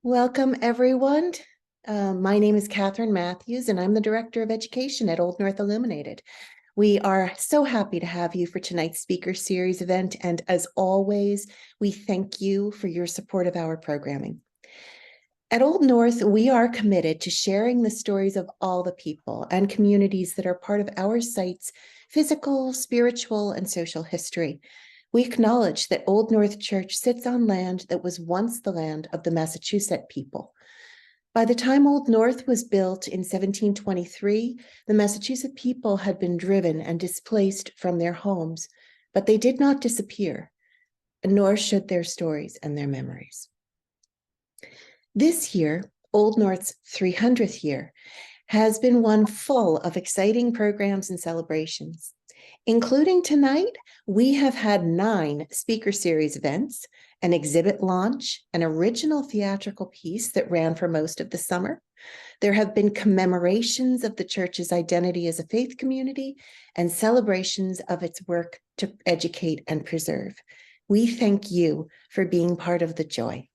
Welcome, everyone. My name is Catherine Matthews, and I'm the Director of Education at Old North Illuminated. We are so happy to have you for tonight's Speaker Series event, and as always, we thank you for your support of our programming. At Old North, we are committed to sharing the stories of all the people and communities that are part of our site's physical, spiritual, and social history. We acknowledge that Old North Church sits on land that was once the land of the Massachusetts people. By the time Old North was built in 1723, the Massachusetts people had been driven and displaced from their homes, but they did not disappear, nor should their stories and their memories. This year, Old North's 300th year, has been one full of exciting programs and celebrations. Including tonight, we have had 9 Speaker Series events, an exhibit launch, an original theatrical piece that ran for most of the summer. There have been commemorations of the church's identity as a faith community and celebrations of its work to educate and preserve. We thank you for being part of the joy.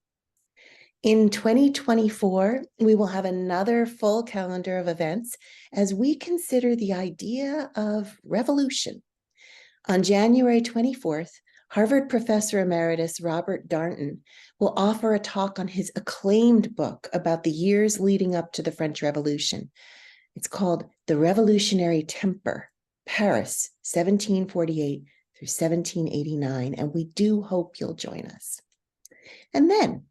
In 2024, we will have another full calendar of events as we consider the idea of revolution. On January 24th, Harvard Professor Emeritus Robert Darnton will offer a talk on his acclaimed book about the years leading up to the French Revolution. It's called The Revolutionary Temper, Paris, 1748 through 1789, and we do hope you'll join us. And then,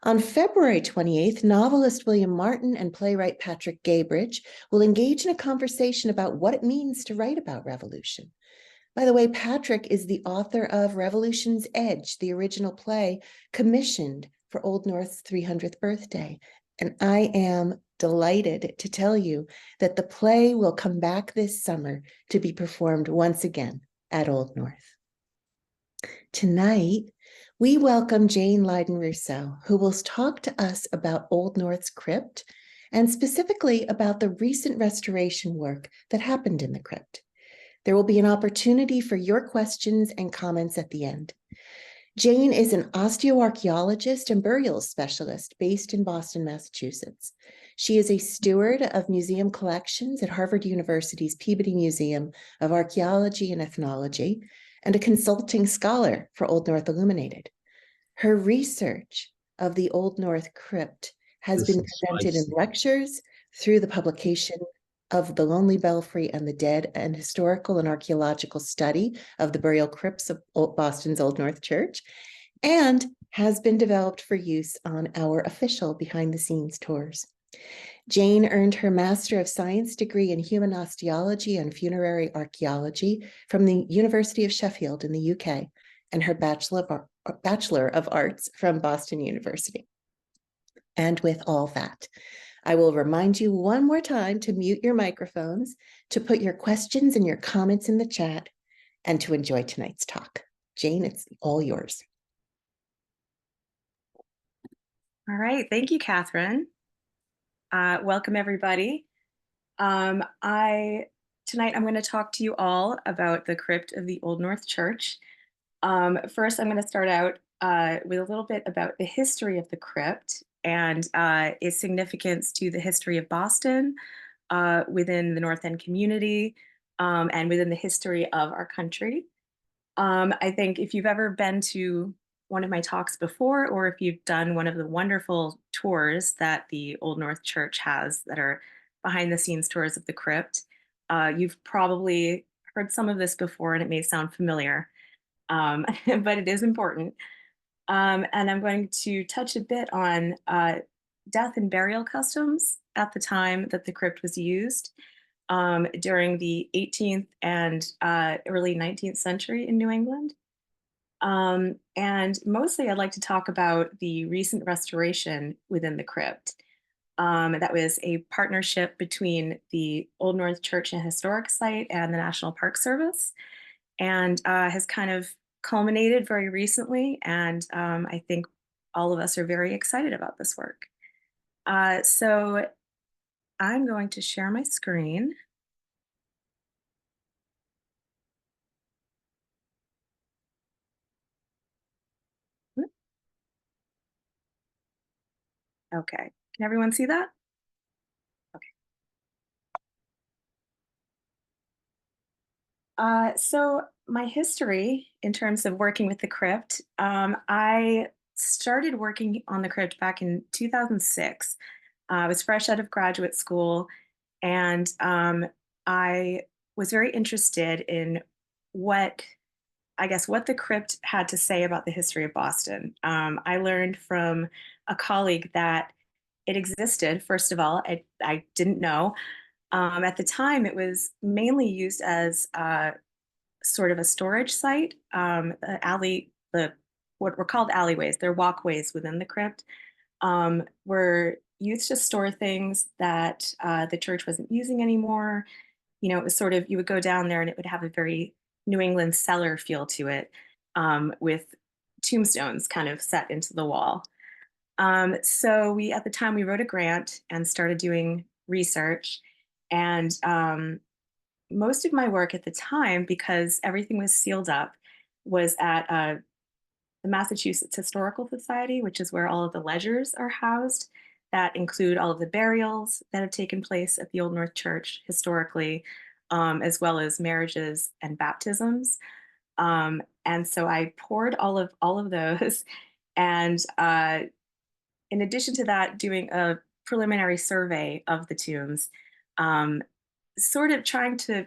on February 28th, novelist William Martin and playwright Patrick Gaybridge will engage in a conversation about what it means to write about revolution. By the way, Patrick is the author of Revolution's Edge, the original play commissioned for Old North's 300th birthday. And I am delighted to tell you that the play will come back this summer to be performed once again at Old North. Tonight, we welcome Jane Lyden Rousseau, who will talk to us about Old North's crypt and specifically about the recent restoration work that happened in the crypt. There will be an opportunity for your questions and comments at the end. Jane is an osteoarchaeologist and burial specialist based in Boston, Massachusetts. She is a steward of museum collections at Harvard University's Peabody Museum of Archaeology and Ethnology, and a consulting scholar for Old North Illuminated. Her research of the Old North crypt has been presented in lectures through the publication of The Lonely Belfry and the Dead, an historical and archaeological study of the burial crypts of Boston's Old North Church, and has been developed for use on our official behind-the-scenes tours. Jane earned her Master of Science degree in Human Osteology and Funerary Archaeology from the University of Sheffield in the UK, and her Bachelor of Arts from Boston University. And with all that, I will remind you one more time to mute your microphones, to put your questions and your comments in the chat, and to enjoy tonight's talk. Jane, it's all yours. All right, thank you, Catherine. Welcome, everybody. Tonight I'm going to talk to you all about the crypt of the Old North Church. First, I'm going to start out with a little bit about the history of the crypt and its significance to the history of Boston, within the North End community, and within the history of our country. I think if you've ever been to one of my talks before, or if you've done one of the wonderful tours that the Old North Church has that are behind the scenes tours of the crypt, you've probably heard some of this before and it may sound familiar, but it is important. And I'm going to touch a bit on death and burial customs at the time that the crypt was used, during the 18th and early 19th century in New England. And mostly I'd like to talk about the recent restoration within the crypt. That was a partnership between the Old North Church and Historic Site and the National Park Service, and has kind of culminated very recently. And I think all of us are very excited about this work. So I'm going to share my screen. Okay. Can everyone see that? Okay. So my history in terms of working with the crypt, I started working on the crypt back in 2006. I was fresh out of graduate school, and I was very interested in what what the crypt had to say about the history of Boston. I learned from a colleague that it existed. First of all, I didn't know. At the time, it was mainly used as sort of a storage site. The what were called alleyways, they're walkways within the crypt, were used to store things that the church wasn't using anymore. It was sort of, you would go down there and it would have a very New England cellar feel to it, with tombstones kind of set into the wall. So at the time, we wrote a grant and started doing research. And most of my work at the time, because everything was sealed up, was at the Massachusetts Historical Society, which is where all of the ledgers are housed that include all of the burials that have taken place at the Old North Church historically, as well as marriages and baptisms. And so I poured all of those, and in addition to that, doing a preliminary survey of the tombs, um, sort of trying to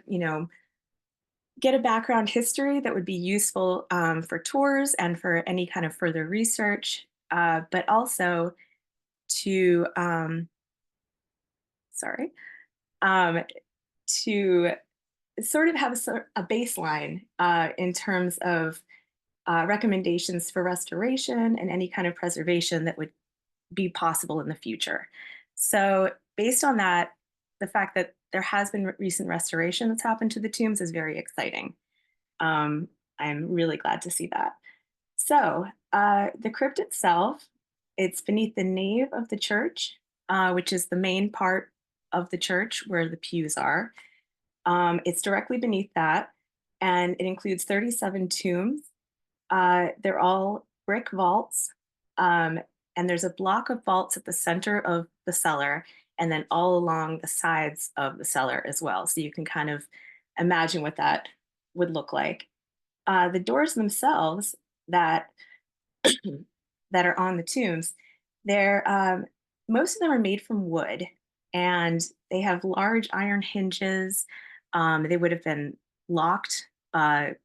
get a background history that would be useful for tours and for any kind of further research, but also to sorry um, to sort of have a baseline in terms of recommendations for restoration and any kind of preservation that would be possible in the future. So, based on that, the fact that there has been recent restoration that's happened to the tombs is very exciting. Um, I'm really glad to see that. So, the crypt itself, it's beneath the nave of the church, which is the main part of the church where the pews are. It's directly beneath that, and it includes 37 tombs. They're all brick vaults, um, and there's a block of vaults at the center of the cellar, and then all along the sides of the cellar as well. So you can kind of imagine what that would look like. The doors themselves that that are on the tombs, they're most of them are made from wood, and they have large iron hinges. They would have been locked,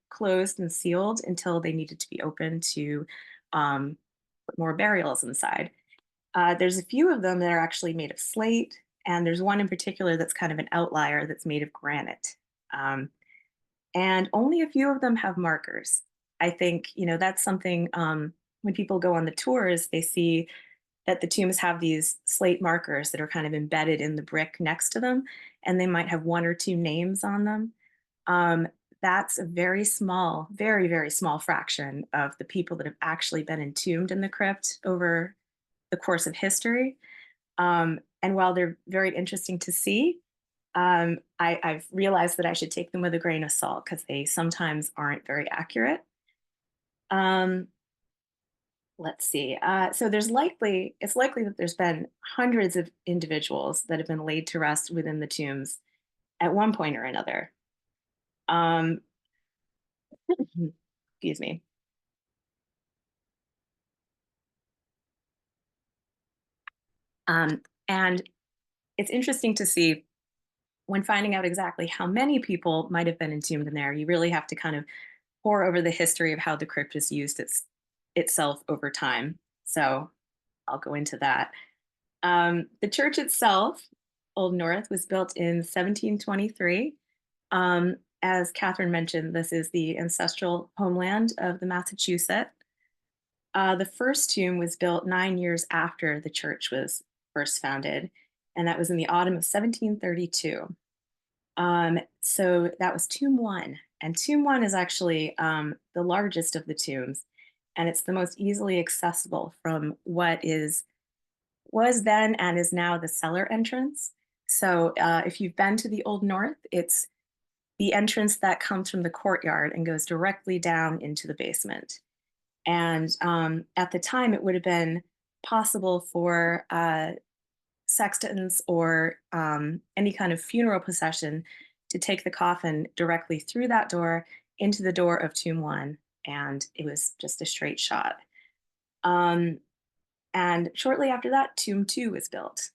closed, and sealed until they needed to be opened to um, put more burials inside. There's a few of them that are actually made of slate, and there's one in particular that's kind of an outlier that's made of granite. Um, and only a few of them have markers. I think, that's something, when people go on the tours, they see that the tombs have these slate markers that are kind of embedded in the brick next to them, and they might have one or two names on them. Um, that's a very small, very, very small fraction of the people that have actually been entombed in the crypt over the course of history. And while they're very interesting to see, I've realized that I should take them with a grain of salt because they sometimes aren't very accurate. Um, let's see. So it's likely that there's been hundreds of individuals that have been laid to rest within the tombs at one point or another. Um, excuse me. And it's interesting to see when finding out exactly how many people might have been entombed in there. You really have to kind of pour over the history of how the crypt has used itself over time. So I'll go into that. The church itself, Old North, was built in 1723. As Catherine mentioned, this is the ancestral homeland of the Massachusetts. The first tomb was built 9 years after the church was first founded, and that was in the autumn of 1732. So that was Tomb One, and Tomb One is actually the largest of the tombs, and it's the most easily accessible from what was then and is now the cellar entrance. So if you've been to the Old North, it's the entrance that comes from the courtyard and goes directly down into the basement. And at the time, it would have been possible for sextons or any kind of funeral procession to take the coffin directly through that door into the door of Tomb 1. And it was just a straight shot. Um, and shortly after that, Tomb 2 was built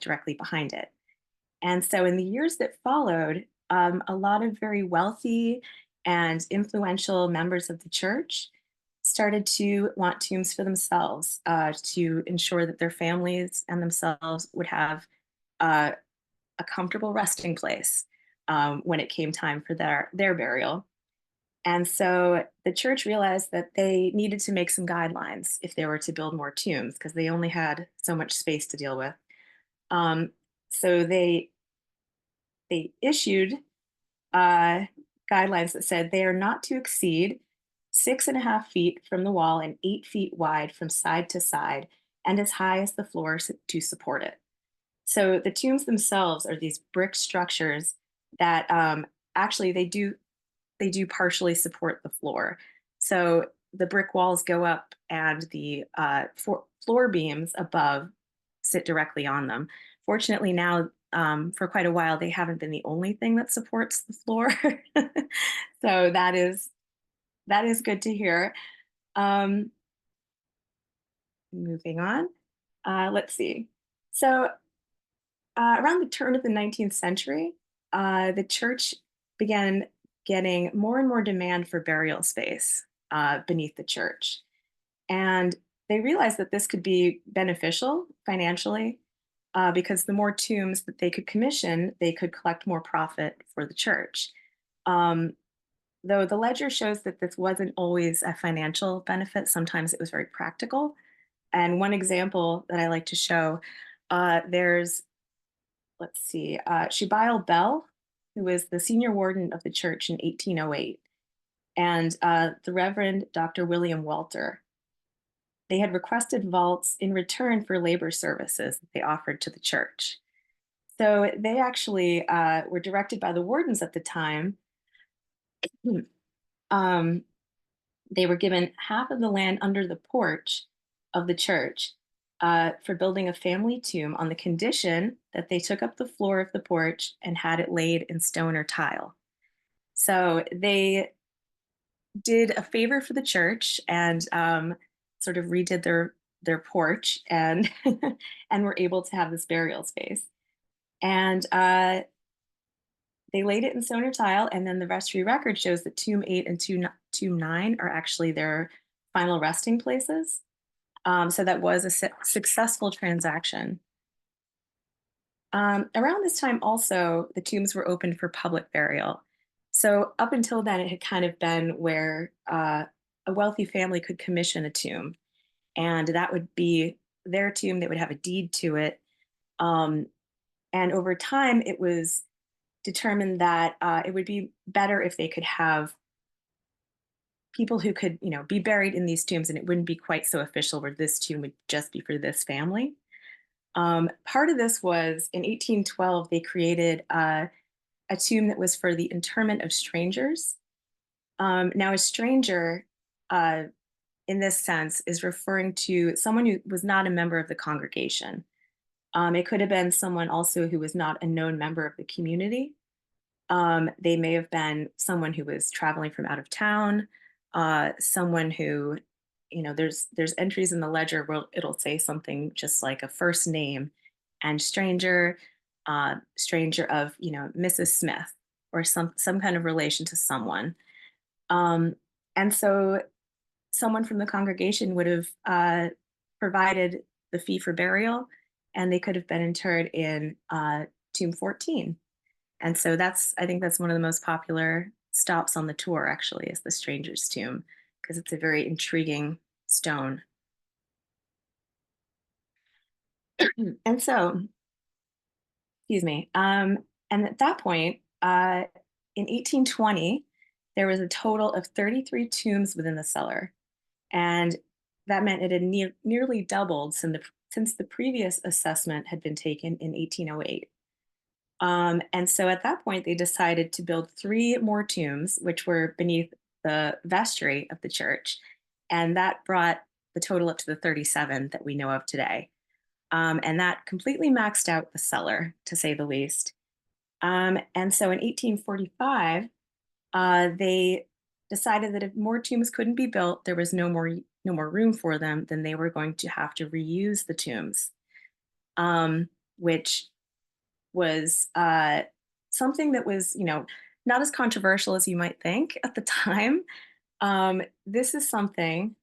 directly behind it. And so in the years that followed, a lot of very wealthy and influential members of the church started to want tombs for themselves to ensure that their families and themselves would have uh, a comfortable resting place when it came time for their burial. And so the church realized that they needed to make some guidelines if they were to build more tombs because they only had so much space to deal with. Um, so they issued uh, guidelines that said they are not to exceed 6.5 feet from the wall and 8 feet wide from side to side and as high as the floor to support it. So the tombs themselves are these brick structures that actually they do partially support the floor. So the brick walls go up and the floor beams above sit directly on them. Fortunately, now for quite a while, they haven't been the only thing that supports the floor. So that is good to hear. Um, Moving on. Let's see. So around the turn of the 19th century, the church began getting more and more demand for burial space beneath the church. And they realized that this could be beneficial financially because the more tombs that they could commission, they could collect more profit for the church. Um, though the ledger shows that this wasn't always a financial benefit, sometimes it was very practical. And one example that I like to show, there's let's see, Shibail Bell, who was the senior warden of the church in 1808, and the Reverend Dr. William Walter. They had requested vaults in return for labor services that they offered to the church. So they actually were directed by the wardens at the time. um, they were given half of the land under the porch of the church for building a family tomb on the condition that they took up the floor of the porch and had it laid in stone or tile. So they did a favor for the church and sort of redid their porch and and were able to have this burial space. And they laid it in stone or tile, and then the vestry record shows that Tomb 8 and Tomb 9 are actually their final resting places. So that was a successful transaction. Around this time, also, the tombs were opened for public burial. So up until then, it had kind of been where a wealthy family could commission a tomb, and that would be their tomb. They would have a deed to it. Um, and over time, it was determined that it would be better if they could have people who could, be buried in these tombs, and it wouldn't be quite so official where this tomb would just be for this family. Part of this was in 1812, they created a tomb that was for the interment of strangers. Now, a stranger, uh, in this sense, is referring to someone who was not a member of the congregation. It could have been someone also who was not a known member of the community. They may have been someone who was traveling from out of town, someone who, there's entries in the ledger where it'll say something just like a first name and stranger, stranger of, Mrs. Smith or some kind of relation to someone. Um, and so someone from the congregation would have provided the fee for burial, and they could have been interred in Tomb 14. And so I think that's one of the most popular stops on the tour, actually, is the Stranger's Tomb, because it's a very intriguing stone. And so, excuse me, and at that point, in 1820, there was a total of 33 tombs within the cellar. And that meant it had nearly doubled since the previous assessment had been taken in 1808. And so at that point, they decided to build three more tombs, which were beneath the vestry of the church. And that brought the total up to the 37 that we know of today. And that completely maxed out the cellar, to say the least. And so in 1845, they decided that if more tombs couldn't be built, there was no more room for them, then they were going to have to reuse the tombs, which was something that was, not as controversial as you might think at the time. This is something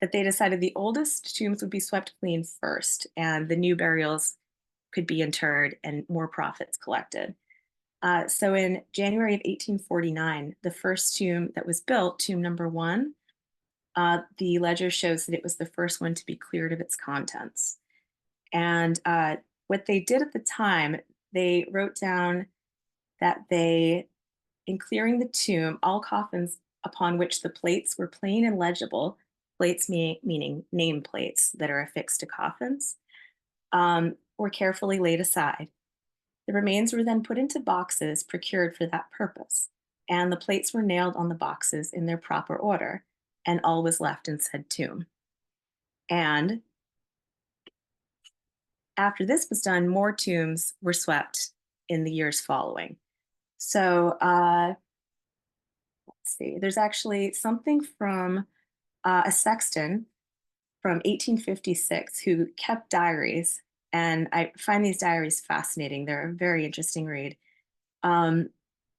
that they decided the oldest tombs would be swept clean first, and the new burials could be interred and more profits collected. So in January of 1849, the first tomb that was built, tomb number one, the ledger shows that it was the first one to be cleared of its contents. And what they did at the time, they wrote down that in clearing the tomb, all coffins upon which the plates were plain and legible, plates meaning name plates that are affixed to coffins, were carefully laid aside. The remains were then put into boxes procured for that purpose, and the plates were nailed on the boxes in their proper order, and all was left in said tomb. And after this was done, more tombs were swept in the years following. So let's see, there's actually something from a sexton from 1856 who kept diaries. And I find these diaries fascinating. They're a very interesting read. Um,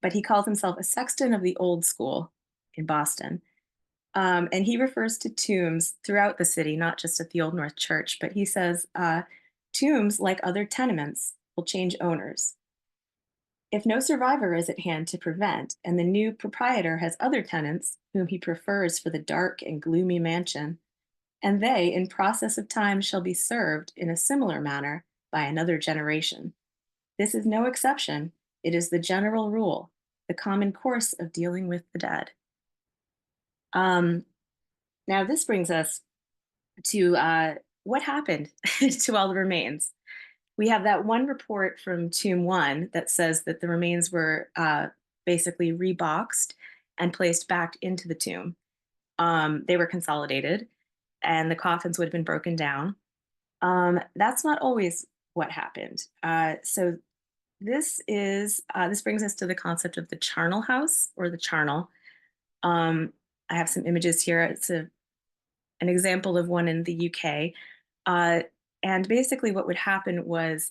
but he calls himself a sexton of the old school in Boston. And he refers to tombs throughout the city, not just at the Old North Church, but he says tombs, like other tenements, will change owners. If no survivor is at hand to prevent, and the new proprietor has other tenants whom he prefers for the dark and gloomy mansion, and they, in process of time, shall be served in a similar manner by another generation. This is no exception. It is the general rule, the common course of dealing with the dead. Um, Now, this brings us to what happened to all the remains. We have that one report from Tomb 1 that says that the remains were basically reboxed and placed back into the tomb. They were consolidated, and the coffins would have been broken down. That's not always what happened. So this brings us to the concept of the charnel house or the charnel. I have some images here. It's an example of one in the UK. And basically, what would happen was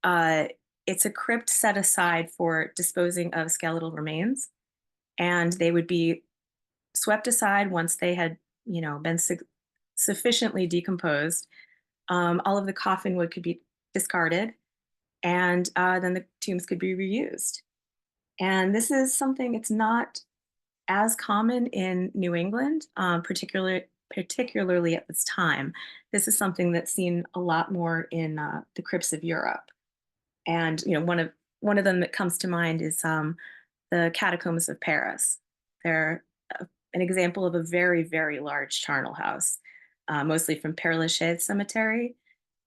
uh, it's a crypt set aside for disposing of skeletal remains, and they would be swept aside once they had, been sufficiently decomposed. All of the coffin wood could be discarded, and then the tombs could be reused. And this is something, it's not as common in New England, particularly at this time. This is something that's seen a lot more in the crypts of Europe. And one of them that comes to mind is the catacombs of Paris. They're an example of a very, very large charnel house, mostly from Père Lachaise Cemetery,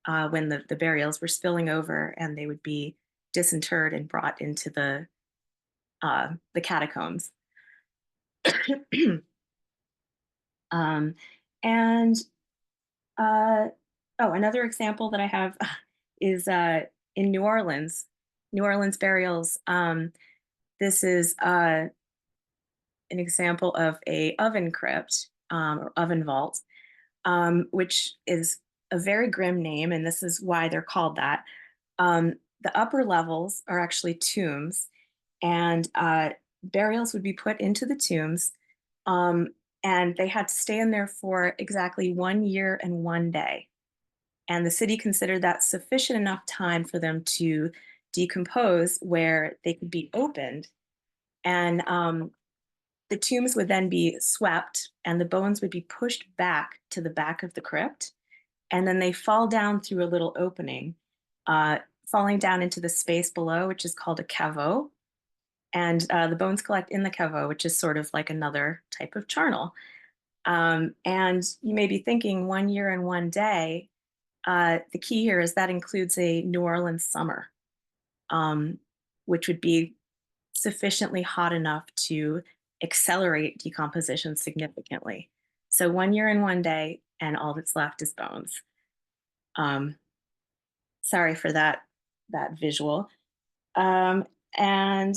when the burials were spilling over, and they would be disinterred and brought into the catacombs. um, and another example that I have is in New Orleans, New Orleans burials. This is an example of a oven crypt or oven vault, which is a very grim name, and this is why they're called that. The upper levels are actually tombs, and burials would be put into the tombs, um, and they had to stay in there for exactly 1 year and 1 day. And the city considered that sufficient enough time for them to decompose where they could be opened. And the tombs would then be swept, and the bones would be pushed back to the back of the crypt. And then they fall down through a little opening, falling down into the space below, which is called a caveau. And the bones collect in the caveau, which is sort of like another type of charnel. And you may be thinking 1 year and 1 day. The key here is that includes a New Orleans summer, which would be sufficiently hot enough to accelerate decomposition significantly. So 1 year and 1 day, and all that's left is bones. Um, Sorry for that visual. Um, and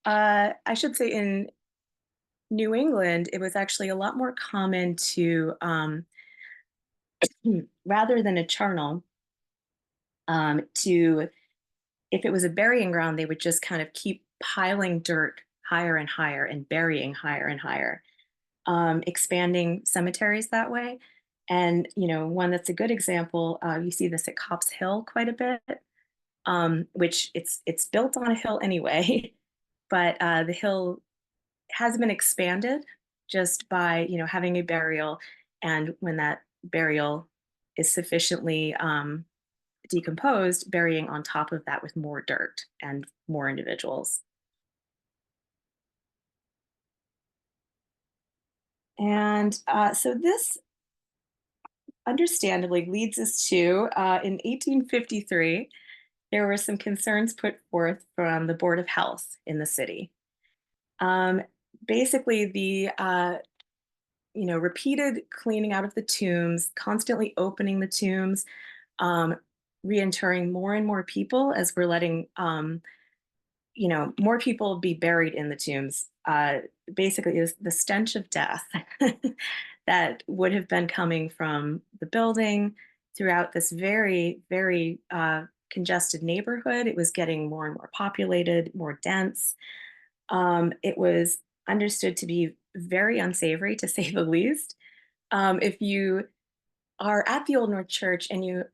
I should say in New England, it was actually a lot more common to rather than a charnel, to if it was a burying ground, they would just kind of keep piling dirt higher and higher and burying higher and higher, expanding cemeteries that way. And one that's a good example, you see this at Copp's Hill quite a bit, which it's built on a hill anyway, but the hill has been expanded just by having a burial, and when that burial is sufficiently decomposed, burying on top of that with more dirt and more individuals. And so this understandably leads us to in 1853, there were some concerns put forth from the Board of Health in the city. Um, Basically, the repeated cleaning out of the tombs, constantly opening the tombs, um, reinterring more and more people as we're letting more people be buried in the tombs. Basically, is the stench of death that would have been coming from the building throughout this very, very congested neighborhood. It was getting more and more populated, more dense. It was understood to be very unsavory, to say the least. If you are at the Old North Church and you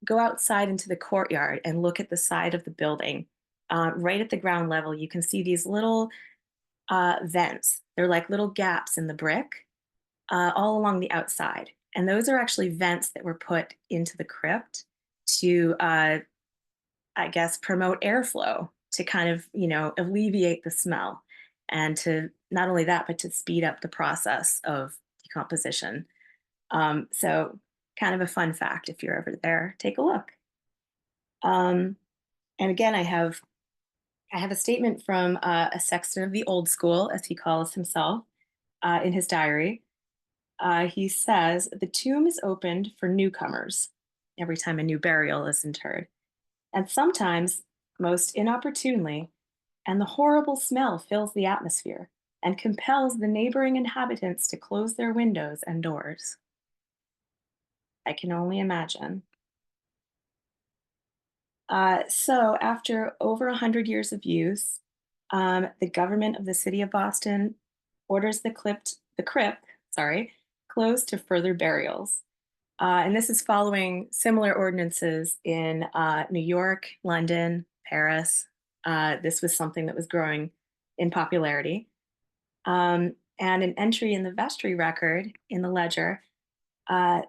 go outside into the courtyard and look at the side of the building, right at the ground level, you can see these little vents. They're like little gaps in the brick all along the outside. And those are actually vents that were put into the crypt to, I guess, promote airflow to kind of, alleviate the smell. And to not only that, but to speed up the process of decomposition. So, kind of a fun fact if you're ever there, take a look. Um, and again, I have a statement from a sexton of the old school, as he calls himself, in his diary. He says, "The tomb is opened for newcomers every time a new burial is interred, and sometimes, most inopportunely, and the horrible smell fills the atmosphere and compels the neighboring inhabitants to close their windows and doors." I can only imagine. So, after over 100 years of use, the government of the city of Boston orders the crypt, sorry, closed to further burials. And this is following similar ordinances in New York, London, Paris. This was something that was growing in popularity. And an entry in the vestry record in the ledger,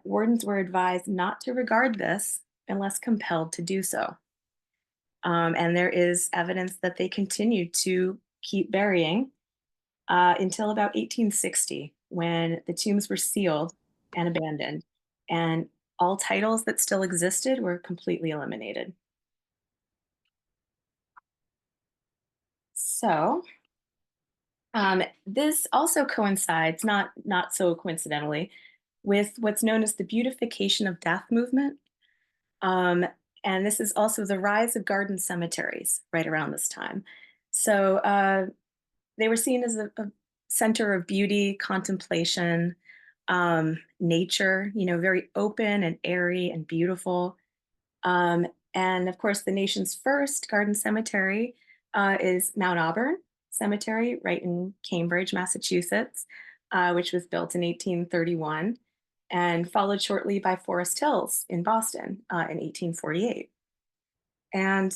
wardens were advised not to regard this unless compelled to do so. And there is evidence that they continued to keep burying until about 1860, when the tombs were sealed and abandoned, and all titles that still existed were completely eliminated. So, this also coincides, not so coincidentally, with what's known as the beautification of death movement. Um, and this is also the rise of garden cemeteries right around this time. So they were seen as a center of beauty, contemplation, nature, very open and airy and beautiful. Um, and of course, the nation's first garden cemetery is Mount Auburn Cemetery, right in Cambridge, Massachusetts, which was built in 1831, and followed shortly by Forest Hills in Boston in 1848. And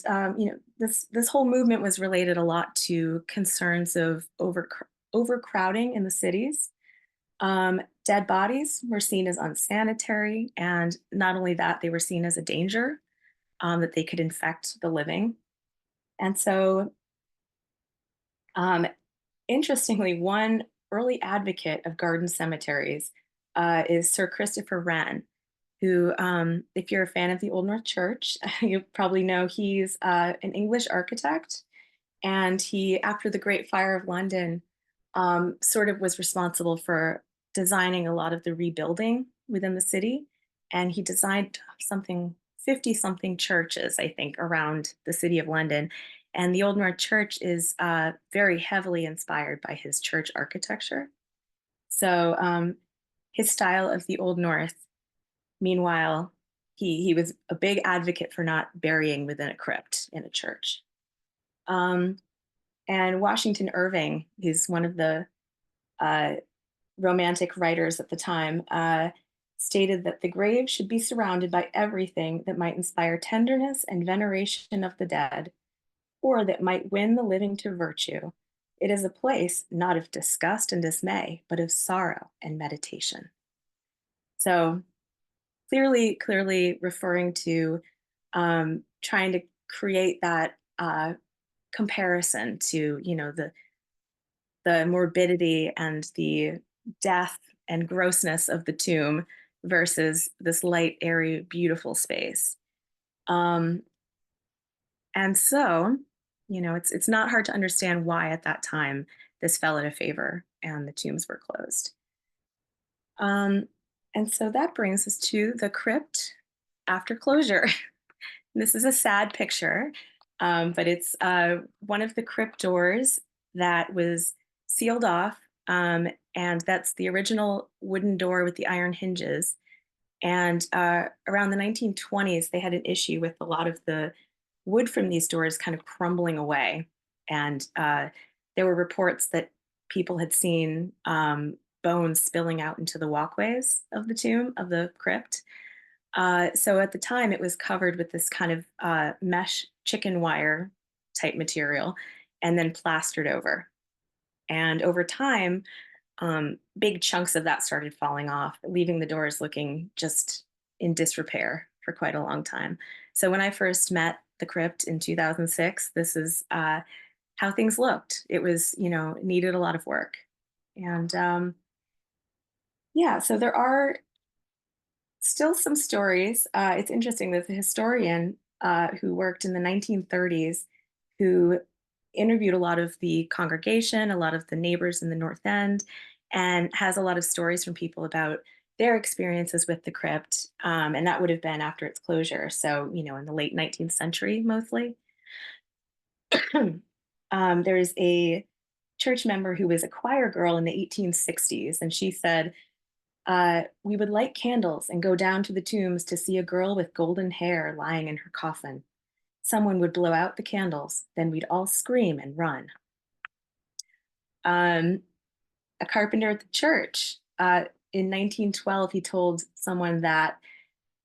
this whole movement was related a lot to concerns of overcrowding in the cities. Dead bodies were seen as unsanitary, and not only that, they were seen as a danger, that they could infect the living. And so, um, interestingly, one early advocate of garden cemeteries is Sir Christopher Wren, who, if you're a fan of the Old North Church, you probably know he's an English architect. And he, after the Great Fire of London, sort of was responsible for designing a lot of the rebuilding within the city. And he designed something 50 something churches, I think, around the city of London. And the Old North Church is very heavily inspired by his church architecture. So his style of the Old North, meanwhile, he was a big advocate for not burying within a crypt in a church. Um, and Washington Irving, who's one of the uh, romantic writers at the time, stated that the grave should be surrounded by everything that might inspire tenderness and veneration of the dead, or that might win the living to virtue. It is a place not of disgust and dismay, but of sorrow and meditation. So clearly referring to trying to create that comparison to, the morbidity and the death and grossness of the tomb versus this light, airy, beautiful space. Um, and so, it's not hard to understand why at that time this fell out of favor and the tombs were closed. Um, and so that brings us to the crypt after closure. This is a sad picture, but it's one of the crypt doors that was sealed off. And that's the original wooden door with the iron hinges. And around the 1920s, they had an issue with a lot of the wood from these doors kind of crumbling away. And there were reports that people had seen bones spilling out into the walkways of the tomb, of the crypt. So at the time, it was covered with this kind of mesh chicken wire type material and then plastered over. And over time, big chunks of that started falling off, leaving the doors looking just in disrepair for quite a long time. So when I first met the crypt in 2006, this is how things looked. It was, it needed a lot of work. And yeah, so there are still some stories. It's interesting that the historian who worked in the 1930s, who interviewed a lot of the congregation, a lot of the neighbors in the North End, and has a lot of stories from people about their experiences with the crypt. And that would have been after its closure. So, in the late 19th century, mostly. There's a church member who was a choir girl in the 1860s, and she said, we would light candles and go down to the tombs to see a girl with golden hair lying in her coffin. Someone would blow out the candles, then we'd all scream and run. Um, a carpenter at the church, in 1912, he told someone that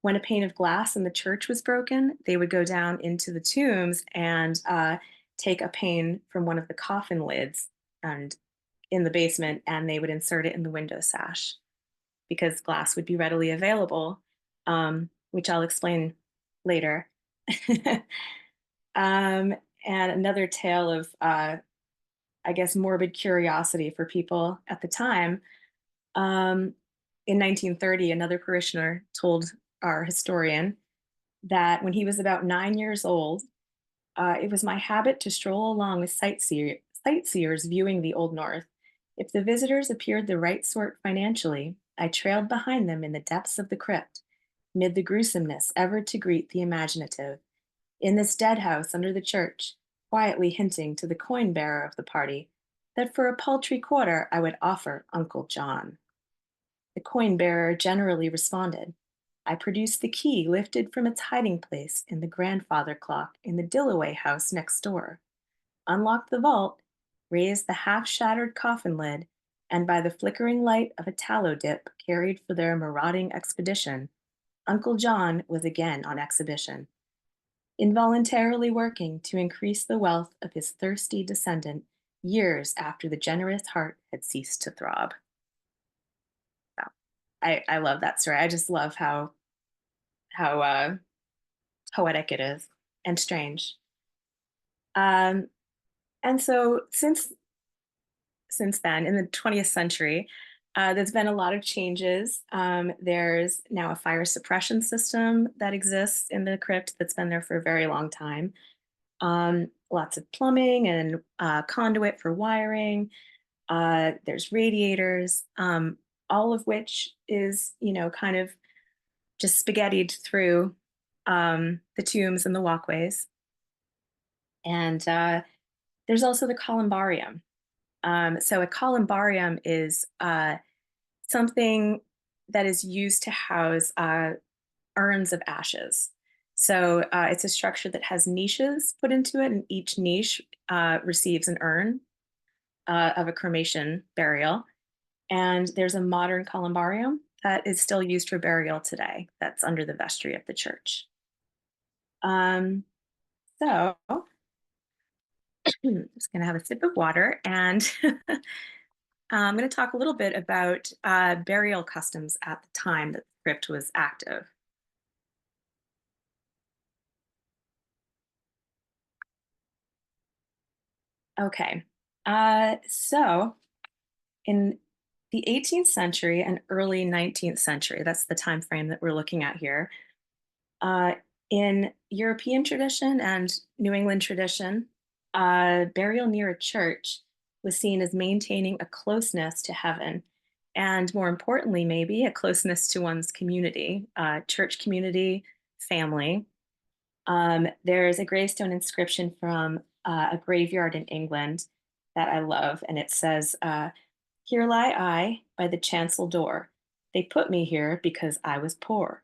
when a pane of glass in the church was broken, they would go down into the tombs and take a pane from one of the coffin lids and in the basement, and they would insert it in the window sash because glass would be readily available, which I'll explain later. And another tale of, I guess, morbid curiosity for people at the time. In 1930, another parishioner told our historian that when he was about 9 years old, it was my habit to stroll along with sightseers viewing the Old North. If the visitors appeared the right sort financially, I trailed behind them in the depths of the crypt, mid the gruesomeness ever to greet the imaginative. In this dead house under the church, quietly hinting to the coin bearer of the party that for a paltry quarter I would offer Uncle John. The coin bearer generally responded. I produced the key lifted from its hiding place in the grandfather clock in the Dillaway house next door, unlocked the vault, raised the half shattered coffin lid, and by the flickering light of a tallow dip carried for their marauding expedition, Uncle John was again on exhibition, involuntarily working to increase the wealth of his thirsty descendant years after the generous heart had ceased to throb. So, I love that story. I just love how poetic it is and strange. Um, and so since then, in the 20th century, there's been a lot of changes. There's now a fire suppression system that exists in the crypt that's been there for a very long time. Lots of plumbing and conduit for wiring. There's radiators. all of which is, kind of just spaghettied through the tombs and the walkways. And there's also the columbarium. So a columbarium is something that is used to house urns of ashes. So it's a structure that has niches put into it, and each niche receives an urn of a cremation burial. And there's a modern columbarium that is still used for burial today, that's under the vestry of the church. Um, so just going to have a sip of water, and I'm going to talk a little bit about burial customs at the time that the crypt was active. Okay, so in the 18th century and early 19th century, that's the time frame that we're looking at here, uh, in European tradition and New England tradition, burial near a church was seen as maintaining a closeness to heaven, and more importantly, maybe a closeness to one's community, church community, family. There's a gravestone inscription from a graveyard in England that I love, and it says, "Here lie I by the chancel door. They put me here because I was poor.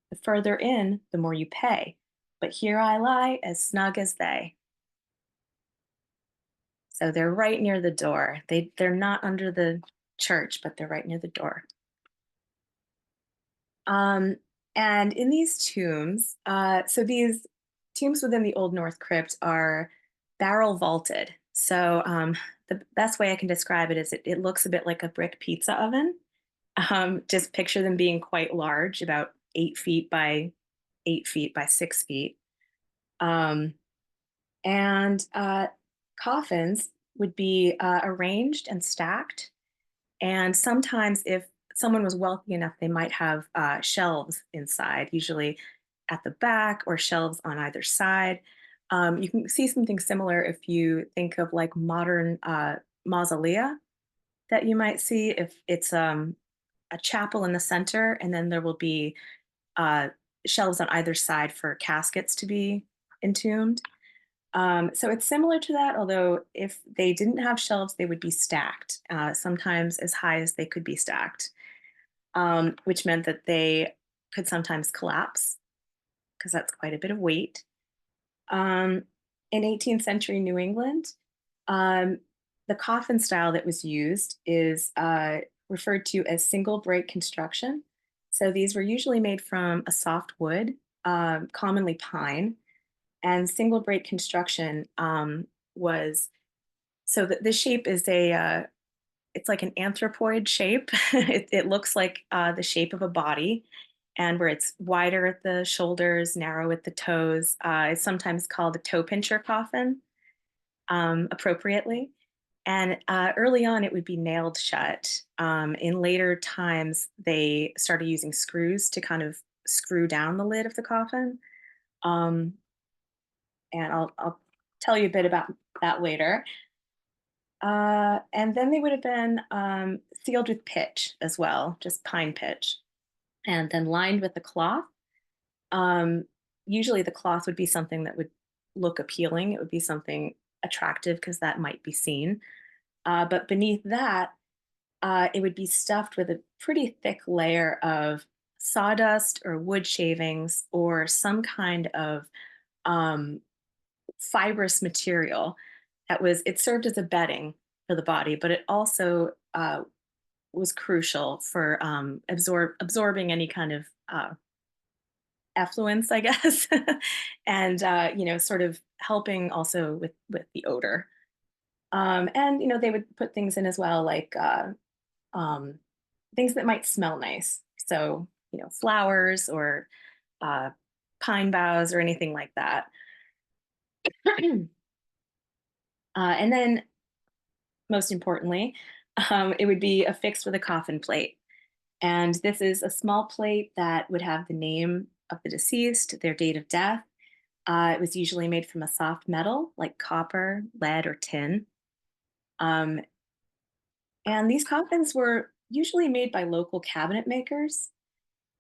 The further in, the more you pay. But here I lie as snug as they." So they're right near the door. They're not under the church, but they're right near the door. Um, and in these tombs, so these tombs within the Old North crypt are barrel vaulted. So the best way I can describe it is it looks a bit like a brick pizza oven. Just picture them being quite large, about 8 feet by 8 feet by 6 feet. Um, and coffins would be arranged and stacked. And sometimes, if someone was wealthy enough, they might have shelves inside, usually at the back or shelves on either side. You can see something similar if you think of like modern mausolea that you might see, if it's a chapel in the center, and then there will be uh, shelves on either side for caskets to be entombed. So it's similar to that, although if they didn't have shelves, they would be stacked, sometimes as high as they could be stacked, which meant that they could sometimes collapse because that's quite a bit of weight. Um, in 18th century New England, um, the coffin style that was used is referred to as single break construction. So these were usually made from a soft wood, commonly pine, and single break construction was so that this shape is it's like an anthropoid shape. It looks like the shape of a body, and where it's wider at the shoulders, narrow at the toes. It's sometimes called a toe pincher coffin, appropriately. And early on, it would be nailed shut. In later times, they started using screws to kind of screw down the lid of the coffin. Um, and I'll tell you a bit about that later. And then they would have been sealed with pitch as well, just pine pitch, and then lined with the cloth. Um, Usually, the cloth would be something that would look appealing. It would be something attractive because that might be seen. But beneath that, it would be stuffed with a pretty thick layer of sawdust or wood shavings or some kind of um, fibrous material it served as a bedding for the body, but it also was crucial for absorbing any kind of effluence, I guess, and sort of helping also with the odor. And they would put things in as well, like um, things that might smell nice. So flowers or uh, pine boughs or anything like that. And then, most importantly, it would be affixed with a coffin plate. And this is a small plate that would have the name of the deceased, their date of death. It was usually made from a soft metal like copper, lead, or tin. Um, and these coffins were usually made by local cabinet makers.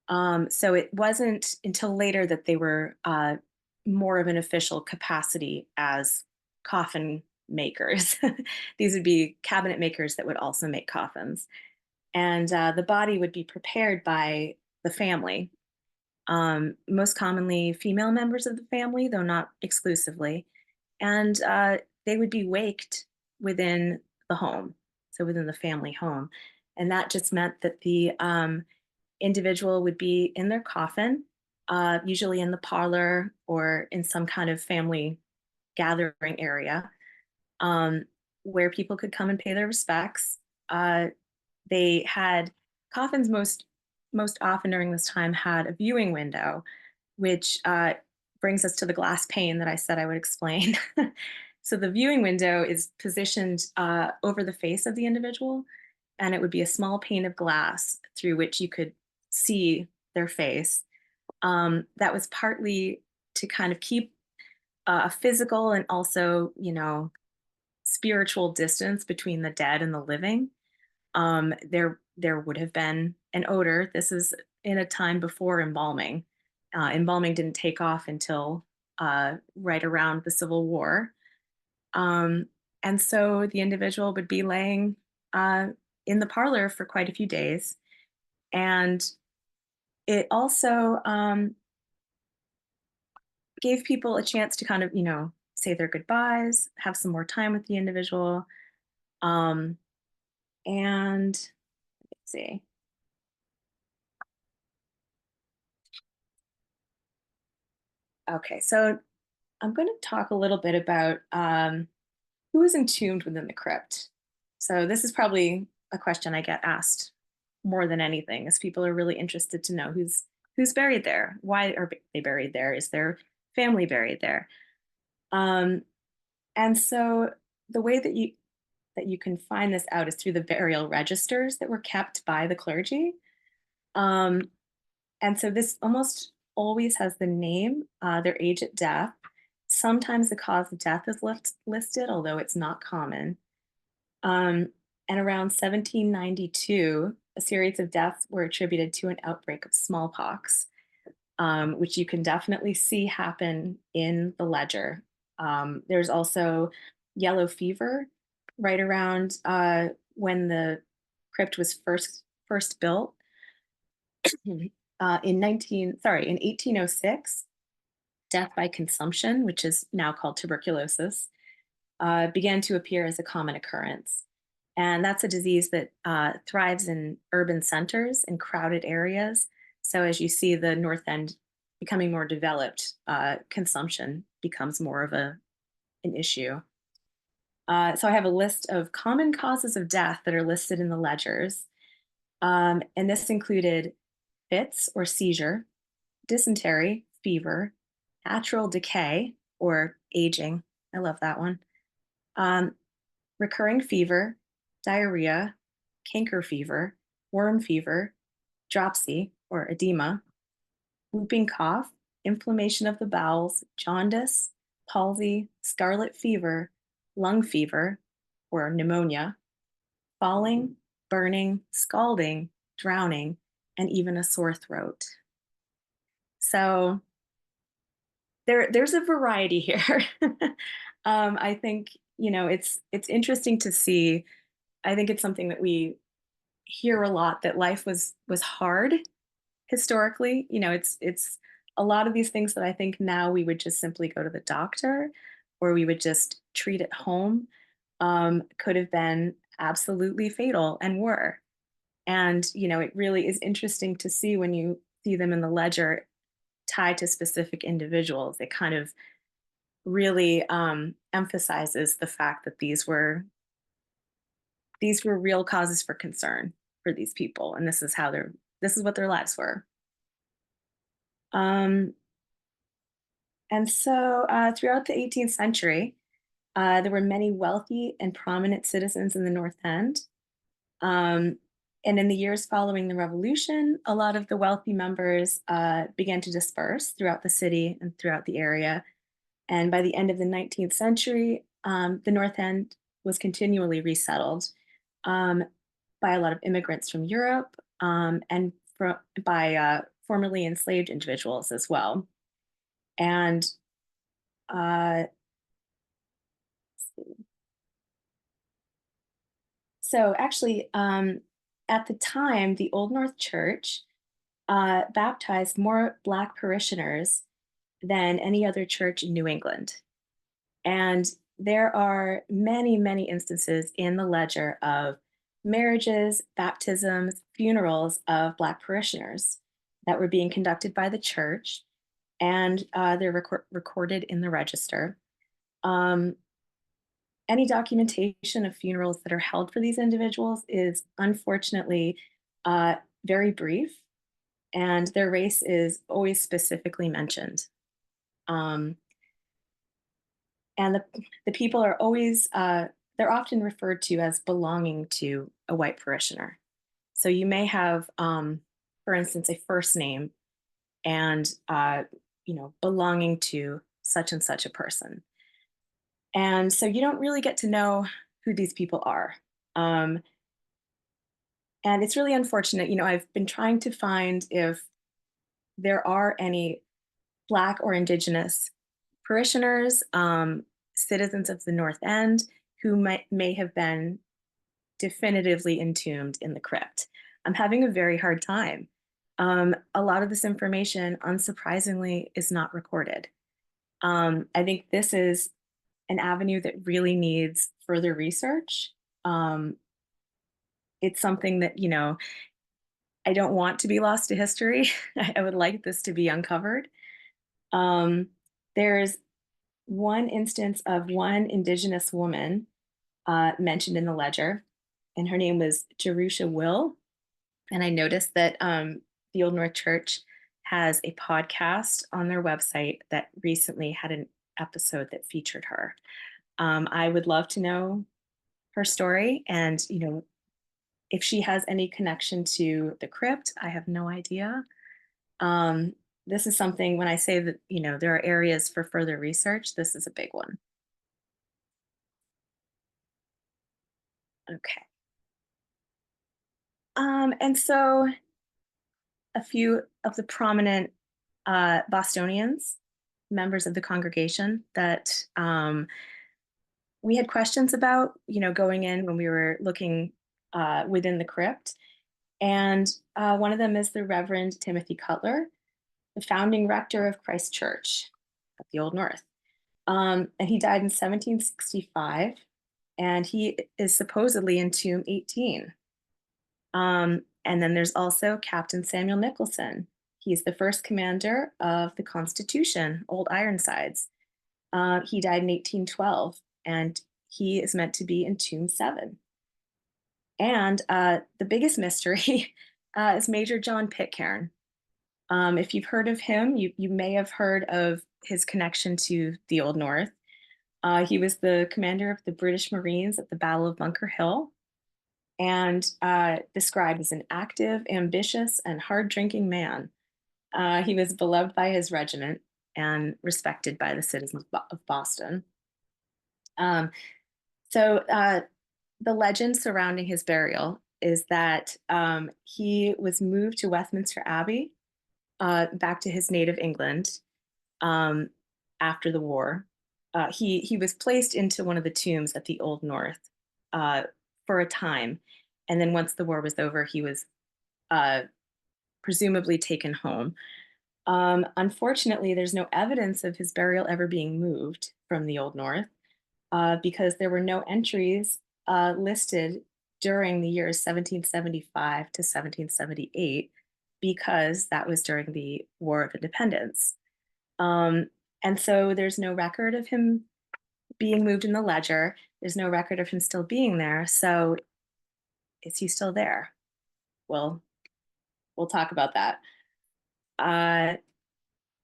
So it wasn't until later that they were more of an official capacity as coffin makers. These would be cabinet makers that would also make coffins. And the body would be prepared by the family, most commonly female members of the family, though not exclusively. And they would be waked within the home, so within the family home. And that just meant that the individual would be in their coffin, usually in the parlor or in some kind of family gathering area, um, where people could come and pay their respects. They had coffins most often during this time had a viewing window, which brings us to the glass pane that I said I would explain. So the viewing window is positioned over the face of the individual, and it would be a small pane of glass through which you could see their face. That was partly to kind of keep a physical and also, spiritual distance between the dead and the living. There would have been an odor. This is in a time before embalming. Embalming didn't take off until right around the Civil War. Um, and so the individual would be laying uh, in the parlor for quite a few days. And it also gave people a chance to kind of, say their goodbyes, have some more time with the individual. Um, and let's see. Okay, so I'm going to talk a little bit about who is entombed within the crypt. So this is probably a question I get asked more than anything, as people are really interested to know who's buried there. Why are they buried there? Is their family buried there? Um, and so the way that you can find this out is through the burial registers that were kept by the clergy. Um, and so this almost always has the name, their age at death. Sometimes the cause of death is listed, although it's not common. Um, and around 1792, a series of deaths were attributed to an outbreak of smallpox, which you can definitely see happen in the ledger. There's also yellow fever right around when the crypt was first built in 1806. Death by consumption, which is now called tuberculosis, began to appear as a common occurrence. And that's a disease that thrives in urban centers and crowded areas. So as you see the North End becoming more developed, consumption becomes more of an issue. So I have a list of common causes of death that are listed in the ledgers. And this included fits or seizure, dysentery, fever, natural decay or aging. I love that one. Um, Recurring fever, diarrhea, canker fever, worm fever, dropsy or edema, whooping cough, inflammation of the bowels, jaundice, palsy, scarlet fever, lung fever or pneumonia, falling, burning, scalding, drowning, and even a sore throat. So there's a variety here. I think it's interesting to see. I think it's something that we hear a lot, that life was hard historically. It's a lot of these things that I think now we would just simply go to the doctor, or we would just treat at home, could have been absolutely fatal and were. And it really is interesting to see when you see them in the ledger tied to specific individuals. It kind of really emphasizes the fact that these were real causes for concern for these people, and this is what their lives were. Um, and so throughout the 18th century, there were many wealthy and prominent citizens in the North End. Um, and in the years following the Revolution, a lot of the wealthy members began to disperse throughout the city and throughout the area. And by the end of the 19th century, the North End was continually resettled. Um, by a lot of immigrants from Europe and by formerly enslaved individuals as well. And uh, so actually, at the time, the Old North Church baptized more Black parishioners than any other church in New England. And there are many, many instances in the ledger of marriages, baptisms, funerals of Black parishioners that were being conducted by the church, and they're recorded in the register. Um, any documentation of funerals that are held for these individuals is unfortunately uh, very brief, and their race is always specifically mentioned. Um, and the people are always, they're often referred to as belonging to a white parishioner. So you may have, for instance, a first name and, belonging to such and such a person. And so you don't really get to know who these people are. Um, and it's really unfortunate. I've been trying to find if there are any Black or Indigenous parishioners, citizens of the North End, who may have been definitively entombed in the crypt. I'm having a very hard time. A lot of this information, unsurprisingly, is not recorded. I think this is an avenue that really needs further research. Um, it's something that, I don't want to be lost to history. I would like this to be uncovered. Um, there's one instance of one Indigenous woman mentioned in the ledger, and her name was Jerusha Will. And I noticed that the Old North Church has a podcast on their website that recently had an episode that featured her. I would love to know her story, and if she has any connection to the crypt. I have no idea. Um, this is something, when I say that there are areas for further research, this is a big one. Okay. And so a few of the prominent Bostonians, members of the congregation that we had questions about, going in when we were looking within the crypt. And one of them is the Reverend Timothy Cutler, the founding rector of Christ Church at the Old North. And he died in 1765, and he is supposedly in tomb 18. And then there's also Captain Samuel Nicholson. He's the first commander of the Constitution, Old Ironsides. He died in 1812, and he is meant to be in tomb 7. And the biggest mystery is Major John Pitcairn. If you've heard of him, you may have heard of his connection to the Old North. He was the commander of the British Marines at the Battle of Bunker Hill, and described as an active, ambitious, and hard-drinking man. He was beloved by his regiment and respected by the citizens of Boston. Um, so the legend surrounding his burial is that he was moved to Westminster Abbey, back to his native England, um, after the war. He was placed into one of the tombs at the Old North uh, for a time, and then once the war was over, he was uh, presumably taken home. Unfortunately, there's no evidence of his burial ever being moved from the Old North because there were no entries listed during the years 1775 to 1778 because that was during the War of Independence. Um, and so there's no record of him being moved in the ledger. There's no record of him still being there. So is he still there? Well, we'll talk about that. Uh,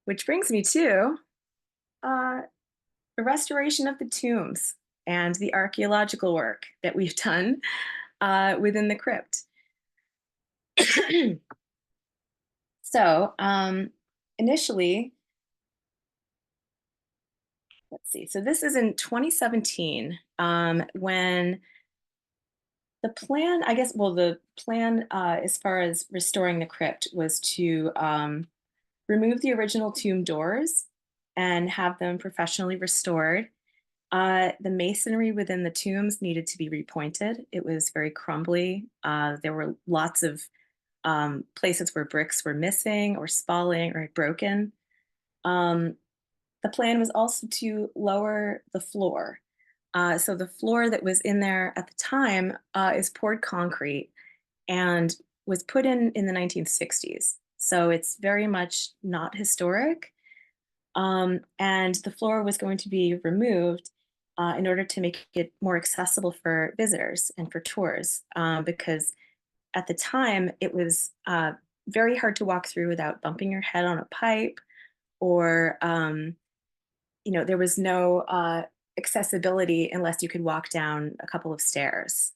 which brings me to uh, the restoration of the tombs and the archaeological work that we've done within the crypt. So initially, let's see. So this is in 2017 when The plan, I guess, well, the plan as far as restoring the crypt was to remove the original tomb doors and have them professionally restored. The masonry within the tombs needed to be repointed. It was very crumbly. There were lots of places where bricks were missing or spalling or broken. Um, the plan was also to lower the floor. So the floor that was in there at the time is poured concrete and was put in the 1960s. So it's very much not historic. And the floor was going to be removed in order to make it more accessible for visitors and for tours, because at the time it was very hard to walk through without bumping your head on a pipe, or there was no accessibility unless you could walk down a couple of stairs.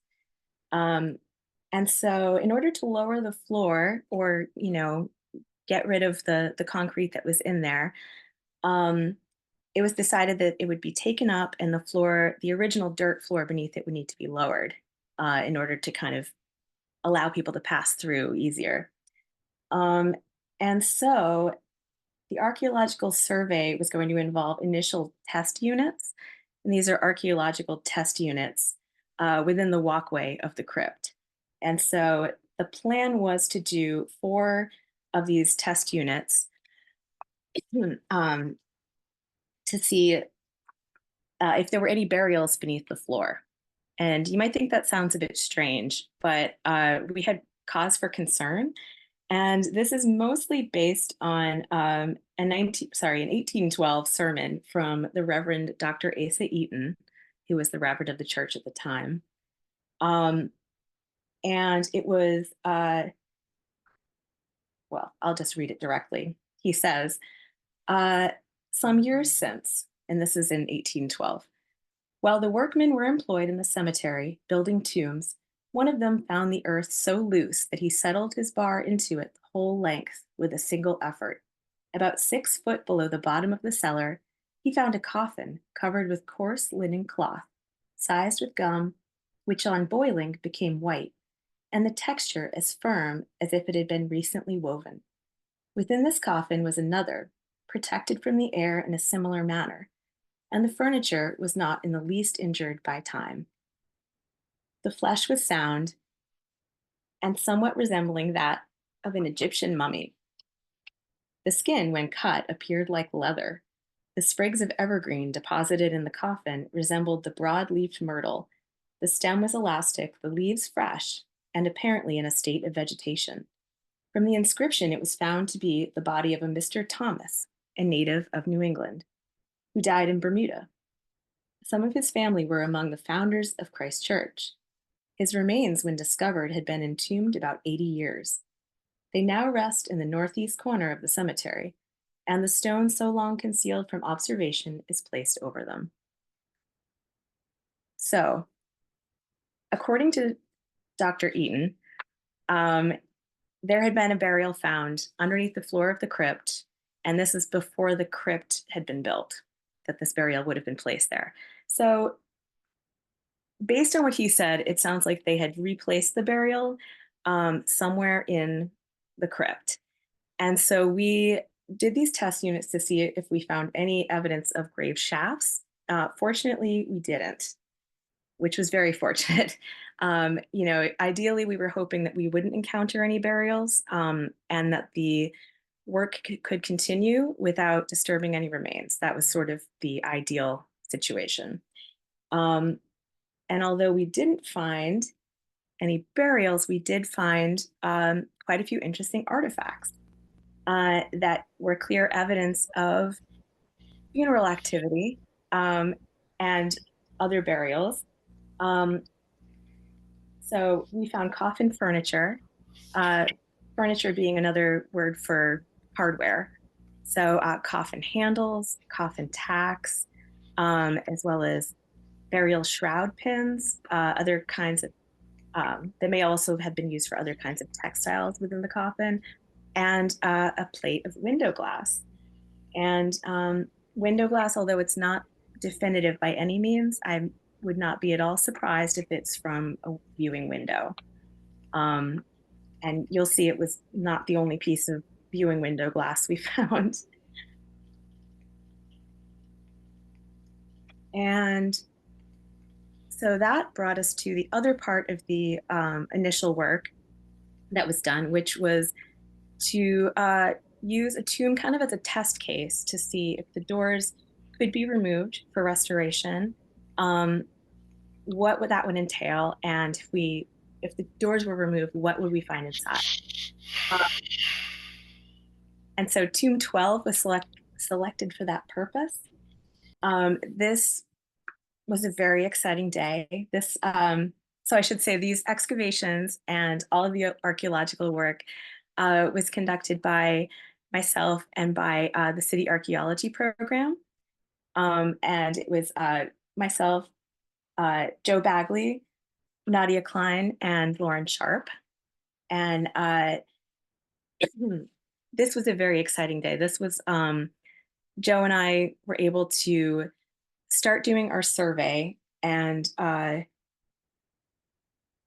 Um, and so, in order to lower the floor, or get rid of the concrete that was in there, um, it was decided that it would be taken up, and the original dirt floor beneath it, would need to be lowered in order to kind of allow people to pass through easier. Um, and so the archaeological survey was going to involve initial test units, and these are archaeological test units within the walkway of the crypt. And so the plan was to do four of these test units um, to see if there were any burials beneath the floor. And you might think that sounds a bit strange, but we had cause for concern. And this is mostly based on an 1812 sermon from the Reverend Dr. Asa Eaton, who was the reverend of the church at the time. Um, and it was, well, I'll just read it directly. He says, uh, some years since, and this is in 1812, while the workmen were employed in the cemetery building tombs, one of them found the earth so loose that he settled his bar into it the whole length with a single effort. About 6 foot below the bottom of the cellar, he found a coffin covered with coarse linen cloth, sized with gum, which on boiling became white, and the texture as firm as if it had been recently woven. Within this coffin was another, protected from the air in a similar manner, and the furniture was not in the least injured by time. The flesh was sound and somewhat resembling that of an Egyptian mummy. The skin, when cut, appeared like leather. The sprigs of evergreen deposited in the coffin resembled the broad-leaved myrtle. The stem was elastic, the leaves fresh, and apparently in a state of vegetation. From the inscription, it was found to be the body of a Mr. Thomas, a native of New England, who died in Bermuda. Some of his family were among the founders of Christ Church. His remains, when discovered, had been entombed about 80 years. They now rest in the northeast corner of the cemetery, and the stone so long concealed from observation is placed over them. So, according to Dr. Eaton, um, there had been a burial found underneath the floor of the crypt, and this is before the crypt had been built, that this burial would have been placed there. So, based on what he said, it sounds like they had replaced the burial somewhere in the crypt. And so we did these test units to see if we found any evidence of grave shafts. Fortunately, we didn't, which was very fortunate. Ideally, we were hoping that we wouldn't encounter any burials, and that the work could continue without disturbing any remains. That was sort of the ideal situation. Um, and although we didn't find any burials, we did find quite a few interesting artifacts that were clear evidence of funeral activity and other burials. Um, so we found coffin furniture, uh, furniture being another word for hardware. So coffin handles, coffin tacks, as well as burial shroud pins, other kinds of that may also have been used for other kinds of textiles within the coffin, and a plate of window glass. And window glass, although it's not definitive by any means, I'm would not be at all surprised if it's from a viewing window. Um, and you'll see it was not the only piece of viewing window glass we found. And so that brought us to the other part of the initial work that was done, which was to use a tomb kind of as a test case to see if the doors could be removed for restoration, um, what would that would entail, and if the doors were removed, what would we find inside? Uh, and so Tomb 12 was selected for that purpose. This was a very exciting day. So I should say these excavations and all of the archaeological work was conducted by myself and by the city archaeology program. And it was myself, Joe Bagley, Nadia Klein, and Lauren Sharp. And this was a very exciting day. This was Joe and I were able to start doing our survey. And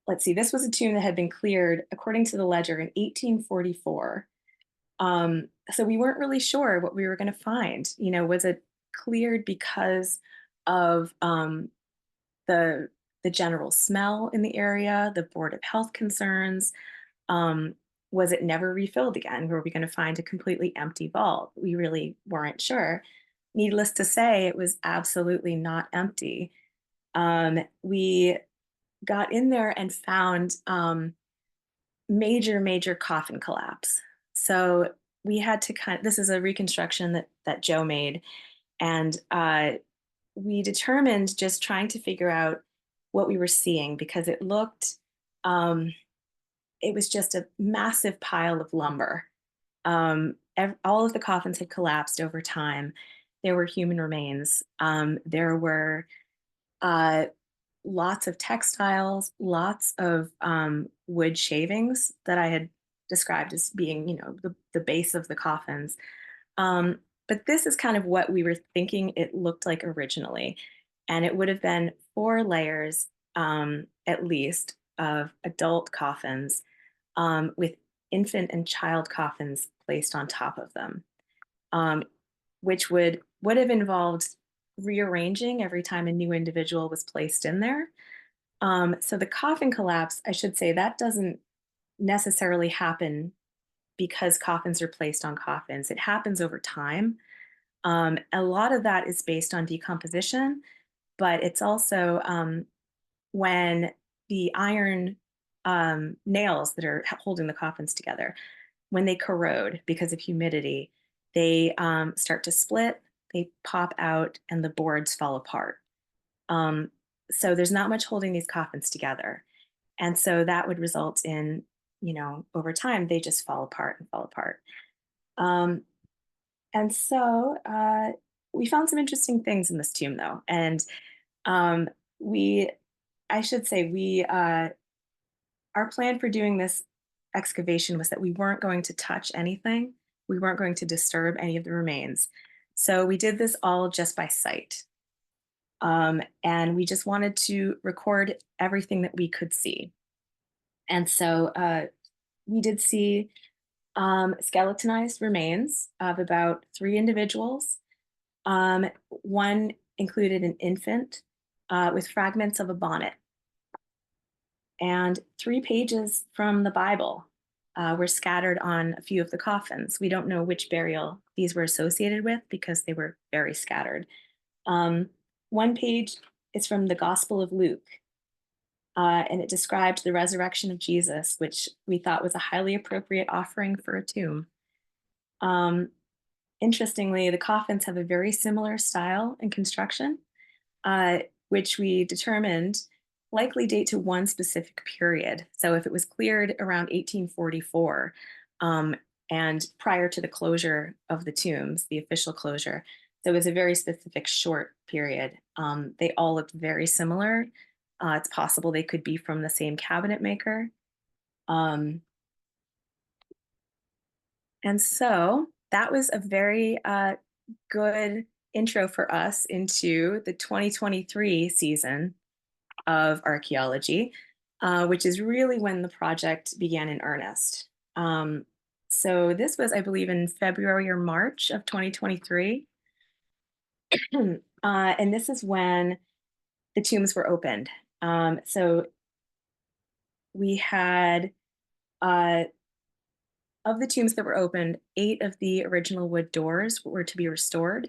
let's see, this was a tomb that had been cleared, according to the ledger, in 1844. So we weren't really sure what we were going to find. You know, was it cleared because of the the general smell in the area, the Board of Health concerns? Um, was it never refilled again? Were we going to find a completely empty vault? We really weren't sure. Needless to say, it was absolutely not empty. We got in there and found major coffin collapse. So we had to this is a reconstruction that Joe made, and we determined just trying to figure out what we were seeing because um, it was just a massive pile of lumber. All of the coffins had collapsed over time. There were human remains. There were uh, lots of textiles, lots of wood shavings that I had described as being, you know, the base of the coffins. But this is kind of what we were thinking it looked like originally. And it would have been 4 layers, at least, of adult coffins with infant and child coffins placed on top of them, um, which would have involved rearranging every time a new individual was placed in there. So the coffin collapse, I should say, that doesn't necessarily happen because coffins are placed on coffins. It happens over time. A lot of that is based on decomposition, but it's also when the iron nails that are holding the coffins together, when they corrode because of humidity, they start to split, they pop out, and the boards fall apart. Um, so there's not much holding these coffins together. And so that would result in, you know, over time, they just fall apart and fall apart. Um, and so we found some interesting things in this tomb, though. And um, we, I should say, our plan for doing this excavation was that we weren't going to touch anything. We weren't going to disturb any of the remains. So we did this all just by sight. And we just wanted to record everything that we could see. And so we did see skeletonized remains of about 3 individuals. One included an infant with fragments of a bonnet. And 3 pages from the Bible were scattered on a few of the coffins. We don't know which burial these were associated with because they were very scattered. One page is from the Gospel of Luke, and it described the resurrection of Jesus, which we thought was a highly appropriate offering for a tomb. Um, Interestingly, the coffins have a very similar style and construction, which we determined likely date to one specific period. So if it was cleared around 1844, and prior to the closure of the tombs, the official closure, so it was a very specific short period. They all looked very similar. It's possible they could be from the same cabinet maker. Um, and so that was a very good intro for us into the 2023 season of archaeology, which is really when the project began in earnest. So this was, I believe, in February or March of 2023. And this is when the tombs were opened. So we had, uh, of the tombs that were opened, 8 of the original wood doors were to be restored.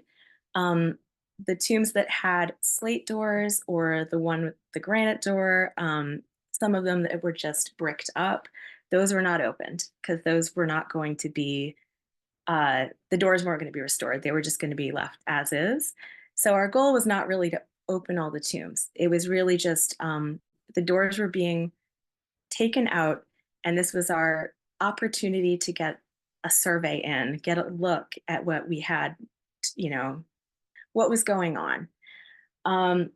Um, the tombs that had slate doors or the one with the granite door, some of them that were just bricked up, those were not opened because those were not going to be, the doors weren't going to be restored. They were just going to be left as is. So our goal was not really to open all the tombs. It was really just the doors were being taken out, and this was our opportunity to get a survey in, get a look at what we had, you know, what was going on. Um,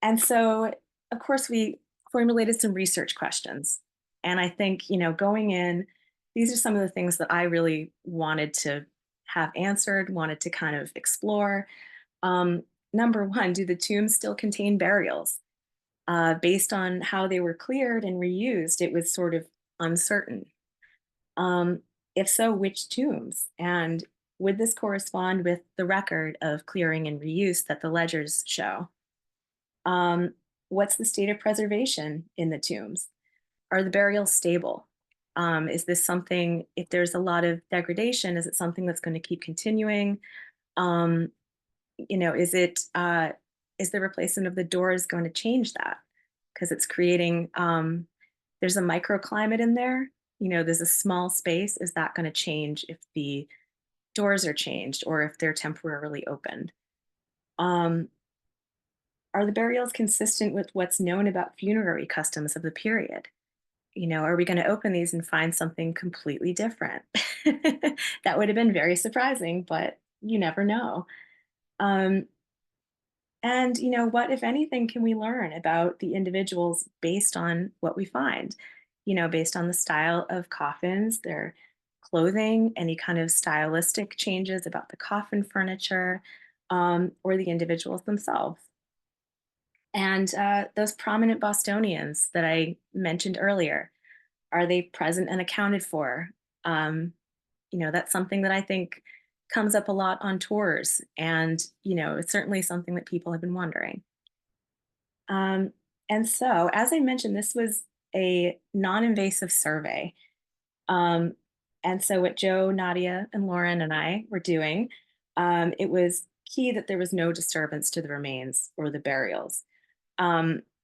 and so, of course, we formulated some research questions. And I think, going in, these are some of the things that I really wanted to have answered, wanted to kind of explore. Um, Number one, do the tombs still contain burials? Based on how they were cleared and reused, it was sort of uncertain. Um, if so, which tombs? And would this correspond with the record of clearing and reuse that the ledgers show? Um, what's the state of preservation in the tombs? Are the burials stable? Is this something, if there's a lot of degradation, is it something that's going to keep continuing? Um, is the replacement of the doors going to change that? Because it's creating, there's a microclimate in there. There's a small space. Is that going to change if the doors are changed or if they're temporarily opened? Um, are the burials consistent with what's known about funerary customs of the period? Are we going to open these and find something completely different? That would have been very surprising, but you never know. Um, and, what, if anything, can we learn about the individuals based on what we find? Based on the style of coffins, their clothing, any kind of stylistic changes about the coffin furniture, or the individuals themselves. And those prominent Bostonians that I mentioned earlier, are they present and accounted for? Um, that's something that I think comes up a lot on tours. And, it's certainly something that people have been wondering. Um, and so, as I mentioned, this was a non invasive survey. Um, and so, what Joe, Nadia, and Lauren and I were doing, it was key that there was no disturbance to the remains or the burials.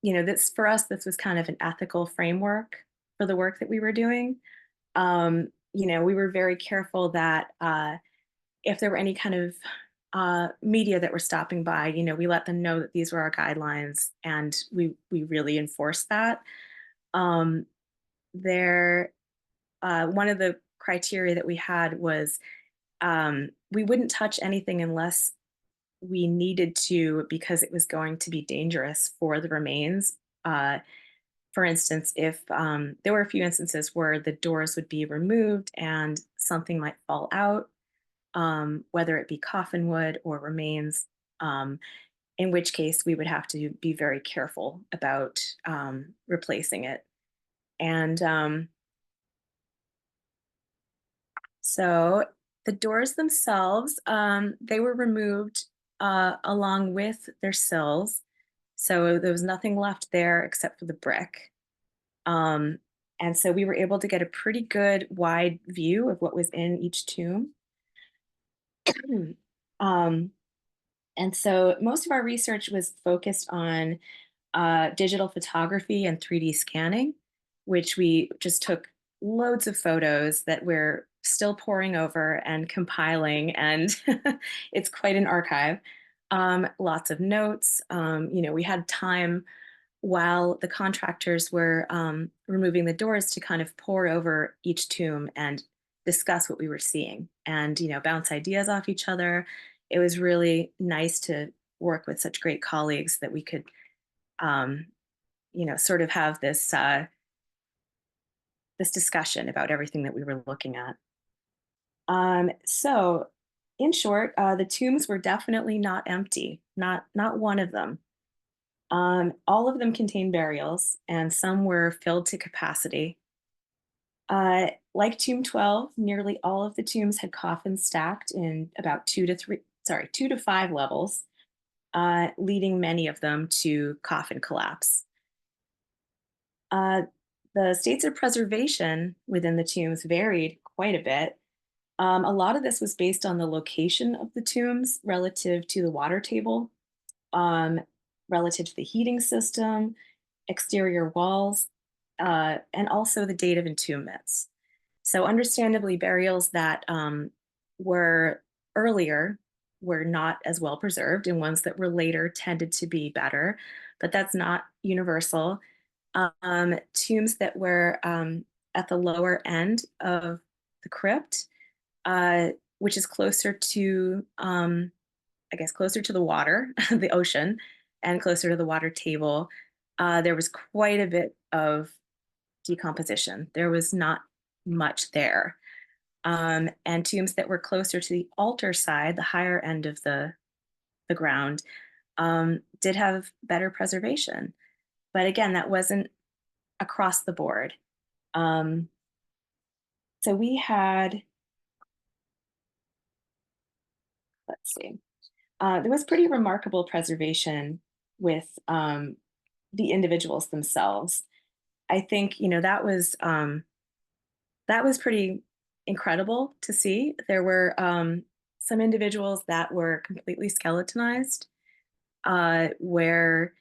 This for us, this was kind of an ethical framework for the work that we were doing. We were very careful that if there were any kind of media that were stopping by, we let them know that these were our guidelines, and we really enforced that. Um, there, one of the criteria that we had was we wouldn't touch anything unless we needed to because it was going to be dangerous for the remains. For instance, if there were a few instances where the doors would be removed and something might fall out, whether it be coffin wood or remains, in which case we would have to be very careful about replacing it. And so the doors themselves, they were removed along with their sills. So there was nothing left there except for the brick. Um, and so we were able to get a pretty good wide view of what was in each tomb. um, and so most of our research was focused on digital photography and 3D scanning, which we just took loads of photos that we're still poring over and compiling, and it's quite an archive. Lots of notes. We had time while the contractors were removing the doors to kind of pore over each tomb and discuss what we were seeing and, bounce ideas off each other. It was really nice to work with such great colleagues that we could, um, sort of have this discussion about everything that we were looking at. So, in short, the tombs were definitely not empty. Not one of them. All of them contained burials, and some were filled to capacity. Like Tomb 12, nearly all of the tombs had coffins stacked in about 2 to 5 levels, leading many of them to coffin collapse. Uh, the states of preservation within the tombs varied quite a bit. A lot of this was based on the location of the tombs relative to the water table, um, relative to the heating system, exterior walls, and also the date of entombments. So, understandably, burials that were earlier were not as well preserved, and ones that were later tended to be better, but that's not universal. Tombs that were at the lower end of the crypt, uh, which is closer to, I guess, closer to the water, the ocean, and closer to the water table, there was quite a bit of decomposition. There was not much there. And tombs that were closer to the altar side, the higher end of the ground, did have better preservation. But again, that wasn't across the board. Um, so we had, let's see, there was pretty remarkable preservation with the individuals themselves. I think that was pretty incredible to see. There were some individuals that were completely skeletonized, where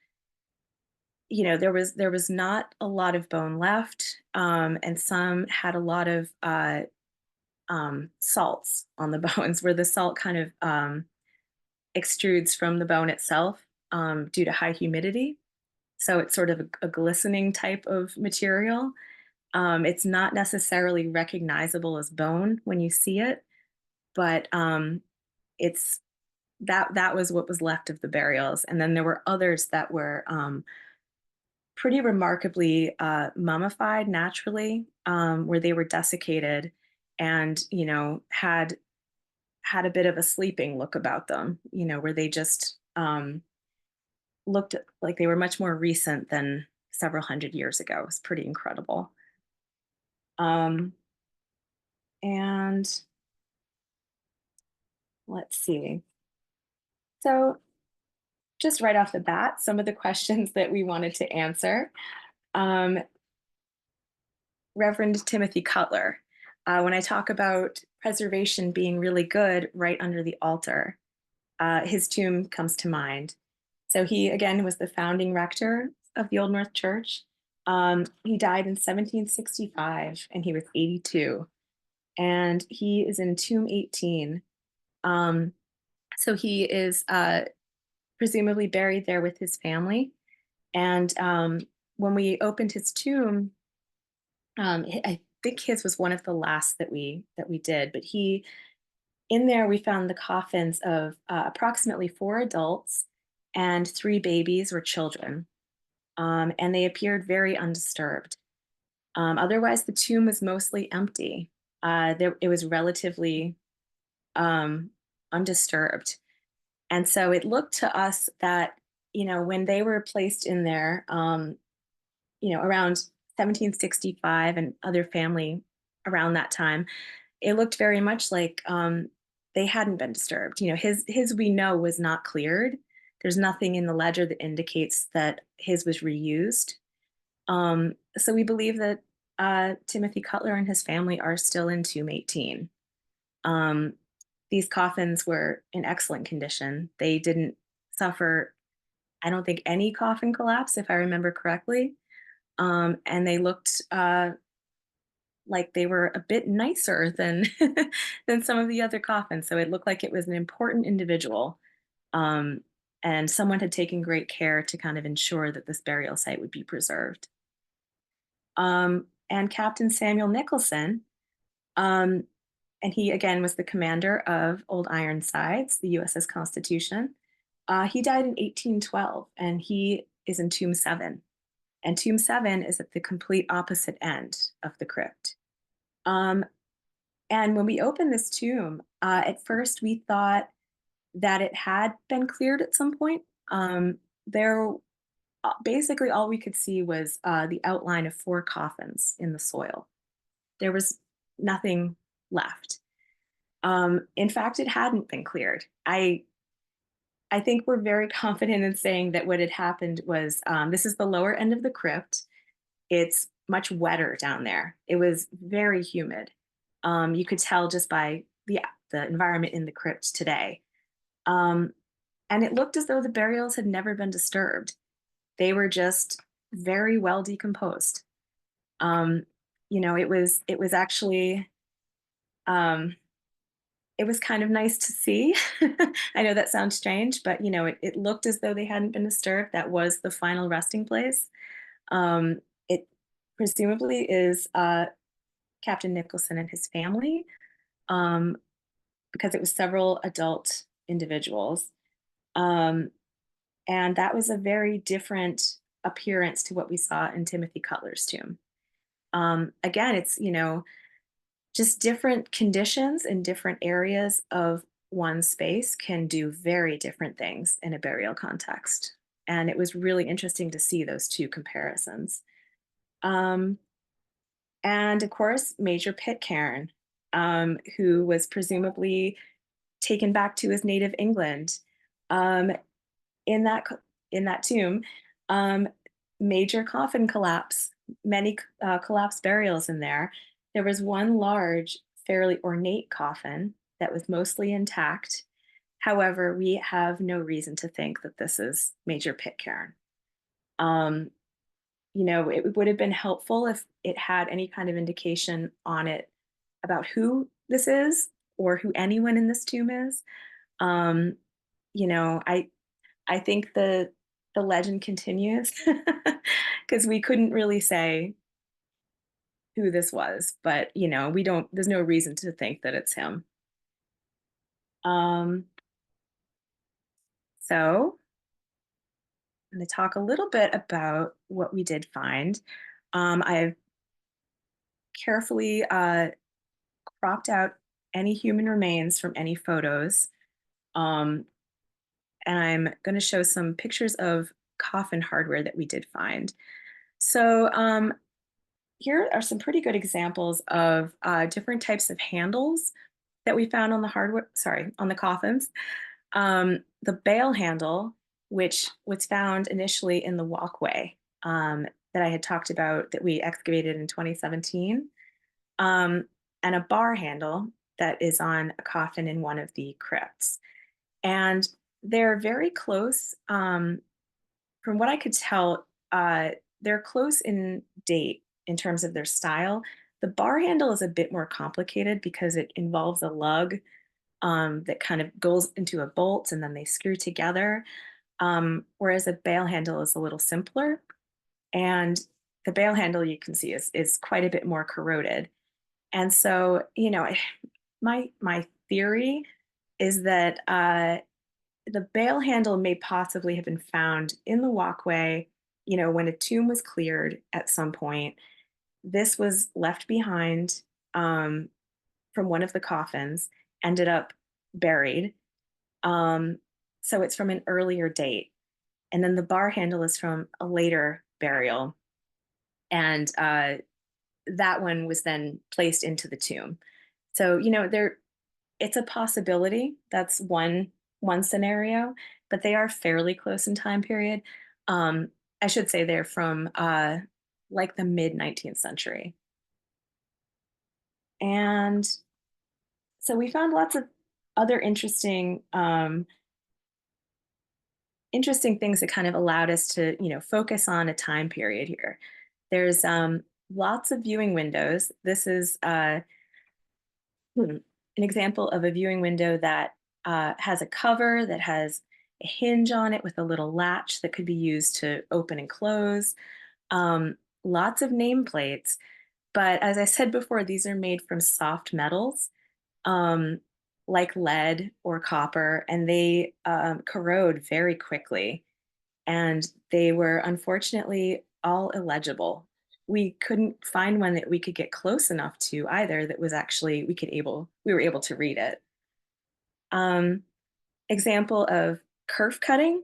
there was not a lot of bone left, and some had a lot of salts on the bones, where the salt kind of extrudes from the bone itself due to high humidity. So it's sort of a glistening type of material. It's not necessarily recognizable as bone when you see it, but it's that was what was left of the burials. And then there were others that were pretty remarkably mummified naturally, where they were desiccated and had a bit of a sleeping look about them. Where they just looked like they were much more recent than several hundred years ago. It was pretty incredible. Um, and let's see. So, just right off the bat, some of the questions that we wanted to answer. Um, Reverend Timothy Cutler, when I talk about preservation being really good right under the altar, his tomb comes to mind. So, he again was the founding rector of the Old North Church. He died in 1765 and he was 82. And he is in tomb 18. Um, so, he is presumably buried there with his family. And when we opened his tomb, I think his was one of the last that we did. But he in there we found the coffins of approximately 4 adults and 3 babies or children, and they appeared very undisturbed. Otherwise, the tomb was mostly empty. It was relatively um, undisturbed. And so it looked to us that, when they were placed in there, around 1765 and other family around that time, it looked very much like they hadn't been disturbed. His we know was not cleared. There's nothing in the ledger that indicates that his was reused. So we believe that Timothy Cutler and his family are still in Tomb 18. Um, these coffins were in excellent condition. They didn't suffer, I don't think, any coffin collapse, if I remember correctly. And they looked like they were a bit nicer than than some of the other coffins. So it looked like it was an important individual, um, and someone had taken great care to kind of ensure that this burial site would be preserved. And Captain Samuel Nicholson, um, and he again was the commander of Old Ironsides, the USS Constitution. He died in 1812, and he is in Tomb 7. And Tomb 7 is at the complete opposite end of the crypt. Um, and when we opened this tomb, at first we thought that it had been cleared at some point. There basically all we could see was the outline of four coffins in the soil. There was nothing left. In fact, it hadn't been cleared. I think we're very confident in saying that what had happened was this is the lower end of the crypt. It's much wetter down there. It was very humid. You could tell just by the environment in the crypt today. Um, and it looked as though the burials had never been disturbed. They were just very well decomposed. Um, it was actually um, it was kind of nice to see. I know that sounds strange, but it looked as though they hadn't been disturbed. That was the final resting place. It presumably is Captain Nicholson and his family, um, because it was several adult individuals. Um, and that was a very different appearance to what we saw in Timothy Cutler's tomb. Again, it's, just different conditions in different areas of one space can do very different things in a burial context. And it was really interesting to see those two comparisons. Um, and of course, Major Pitcairn, who was presumably taken back to his native England. Um, in that in that tomb, um, major coffin collapse, many collapsed burials in there. There was one large, fairly ornate coffin that was mostly intact. However, we have no reason to think that this is Major Pitcairn. Um, it would have been helpful if it had any kind of indication on it about who this is or who anyone in this tomb is. Um, I think the legend continues because we couldn't really say who this was, but we don't. There's no reason to think that it's him. Um, so I'm going to talk a little bit about what we did find. I've carefully cropped out any human remains from any photos, um, and I'm going to show some pictures of coffin hardware that we did find. So here are some pretty good examples of different types of handles that we found on the hardware, sorry, on the coffins. The bail handle, which was found initially in the walkway that I had talked about that we excavated in 2017, um, and a bar handle that is on a coffin in one of the crypts. And they're very close. From what I could tell, they're close in date in terms of their style. The bar handle is a bit more complicated because it involves a lug that kind of goes into a bolt and then they screw together. Whereas a bail handle is a little simpler. And the bail handle you can see is quite a bit more corroded. And so, my theory is that the bail handle may possibly have been found in the walkway, when a tomb was cleared at some point. This was left behind from one of the coffins, ended up buried. Um, so it's from an earlier date. And then the bar handle is from a later burial. And that one was then placed into the tomb. So, it's a possibility. That's one scenario, but they are fairly close in time period. I should say they're from like the mid 19th century. And so we found lots of other interesting things that kind of allowed us to, focus on a time period here. There's lots of viewing windows. This is an example of a viewing window that has a cover that has a hinge on it with a little latch that could be used to open and close. Lots of nameplates. But as I said before, these are made from soft metals, um, like lead or copper, and they corrode very quickly. And they were unfortunately all illegible. We couldn't find one that we could get close enough to either that was actually we were able to read it. Um, Example of kerf cutting.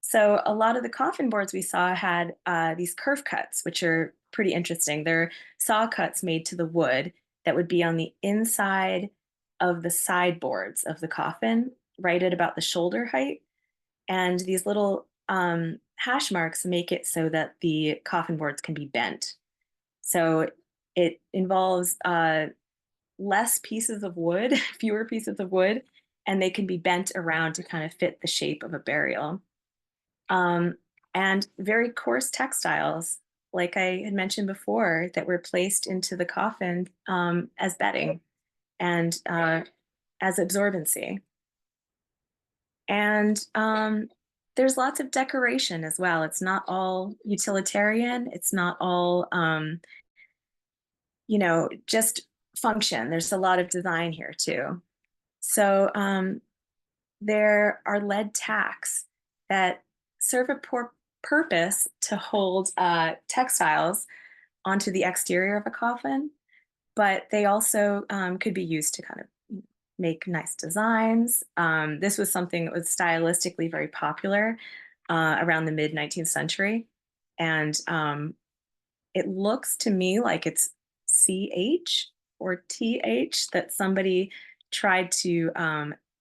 So a lot of the coffin boards we saw had these kerf cuts, which are pretty interesting. They're saw cuts made to the wood that would be on the inside of the sideboards of the coffin, right at about the shoulder height. And these little hash marks make it so that the coffin boards can be bent. So it involves less pieces of wood, fewer pieces of wood, and they can be bent around to kind of fit the shape of a burial. Um, and very coarse textiles, like I had mentioned before, that were placed into the coffin as bedding and as absorbency. And there's lots of decoration as well. It's not all utilitarian. It's not all, just function. There's a lot of design here too. So there are lead tacks that serve a purpose to hold textiles onto the exterior of a coffin, but they also could be used to kind of make nice designs. This was something that was stylistically very popular around the mid 19th century. And it looks to me like it's CH or TH that somebody tried to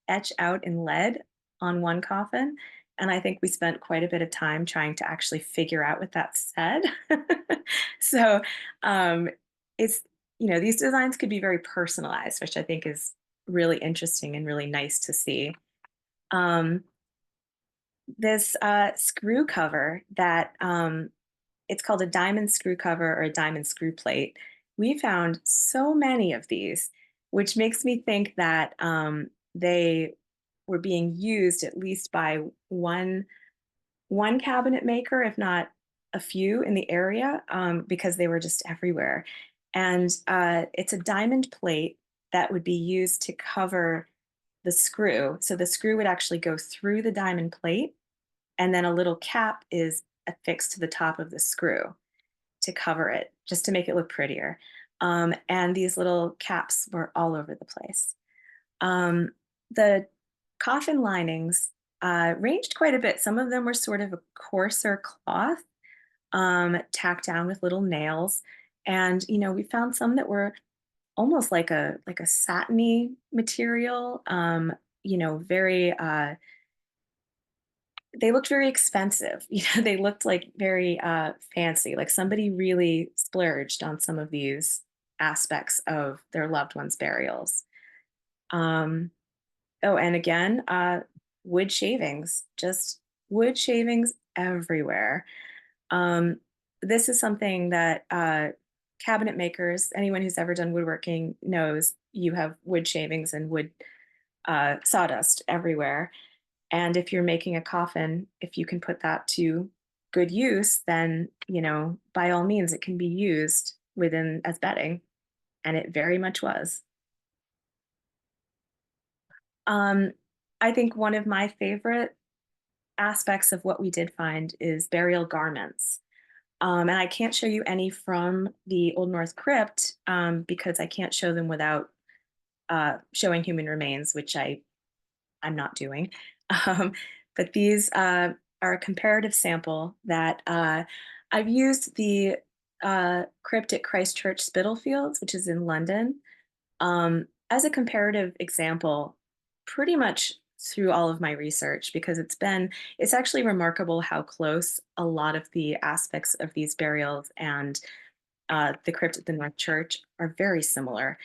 etch out in lead on one coffin. And I think we spent quite a bit of time trying to actually figure out what that said. So um, it's, these designs could be very personalized, which I think is really interesting and really nice to see. Um, this screw cover that it's called a diamond screw cover or a diamond screw plate. We found so many of these, which makes me think that they were being used at least by one cabinet maker, if not a few in the area, because they were just everywhere. And it's a diamond plate that would be used to cover the screw. So the screw would actually go through the diamond plate, and then a little cap is affixed to the top of the screw to cover it, just to make it look prettier. And these little caps were all over the place. The coffin linings ranged quite a bit. Some of them were sort of a coarser cloth, tacked down with little nails. And we found some that were almost like a satiny material. Very they looked very expensive. They looked like very fancy. Like somebody really splurged on some of these aspects of their loved ones' burials. Um, oh, and again, wood shavings, just wood shavings everywhere. Um, this is something that cabinet makers, anyone who's ever done woodworking knows you have wood shavings and wood sawdust everywhere. And if you're making a coffin, if you can put that to good use, then, by all means, it can be used within as bedding. And it very much was. Um, I think one of my favorite aspects of what we did find is burial garments. And I can't show you any from the Old North crypt because I can't show them without showing human remains, which I'm not doing. Um, but these are a comparative sample that I've used the crypt at Christ Church Spitalfields, which is in London, as a comparative example, pretty much through all of my research, because it's actually remarkable how close a lot of the aspects of these burials and the crypt at the North Church are very similar.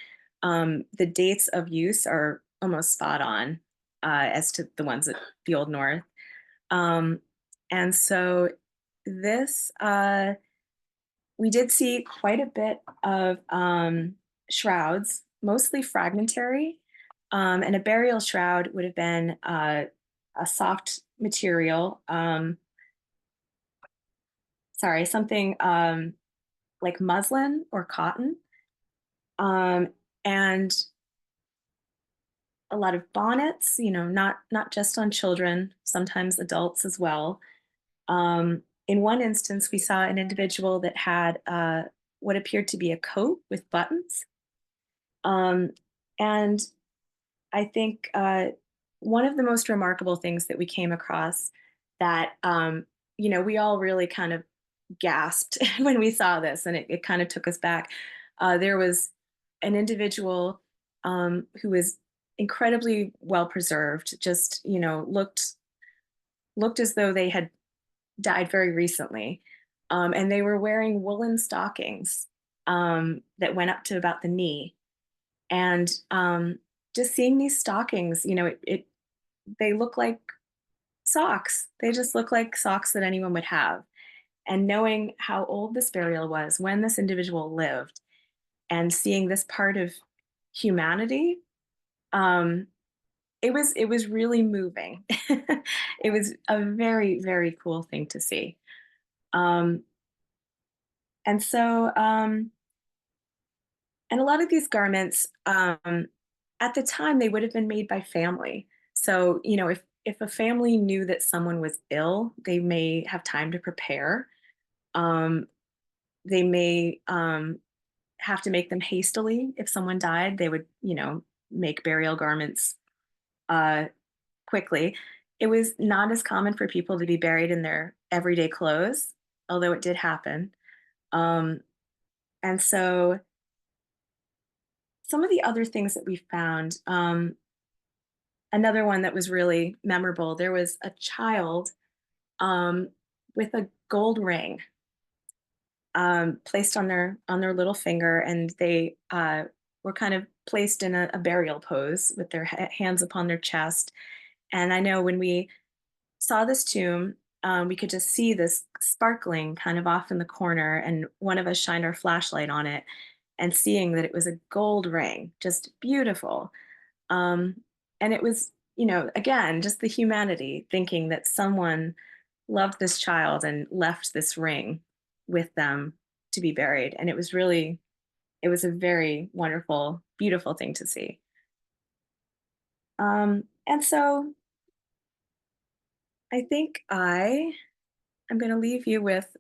The dates of use are almost spot on as to the ones at the Old North. Um, and so this, we did see quite a bit of shrouds, mostly fragmentary. And a burial shroud would have been a soft material, something like muslin or cotton. Um, and a lot of bonnets, not just on children, sometimes adults as well. In one instance, we saw an individual that had what appeared to be a coat with buttons. Um, and I think one of the most remarkable things that we came across that, we all really kind of gasped when we saw this, and it kind of took us back. There was an individual who was incredibly well preserved, just, looked as though they had died very recently. And they were wearing woolen stockings that went up to about the knee. And just seeing these stockings, they look like socks. They just look like socks that anyone would have. And knowing how old this burial was when this individual lived, and seeing this part of humanity, um, it was really moving. It was a very, very cool thing to see. Um, and so, and a lot of these garments, at the time, they would have been made by family. So, if a family knew that someone was ill, they may have time to prepare. Um, they may have to make them hastily. If someone died, they would, make burial garments uh, quickly. It was not as common for people to be buried in their everyday clothes, although it did happen. Um, and so, some of the other things that we found, another one that was really memorable, there was a child um, with a gold ring placed on their little finger, and they were kind of placed in a burial pose with their hands upon their chest. And I know when we saw this tomb, we could just see this sparkling kind of off in the corner, and one of us shined our flashlight on it, and seeing that it was a gold ring, just beautiful. Um, and it was, again, just the humanity, thinking that someone loved this child and left this ring with them to be buried. And it was a very wonderful, beautiful thing to see. And so I think I am going to leave you with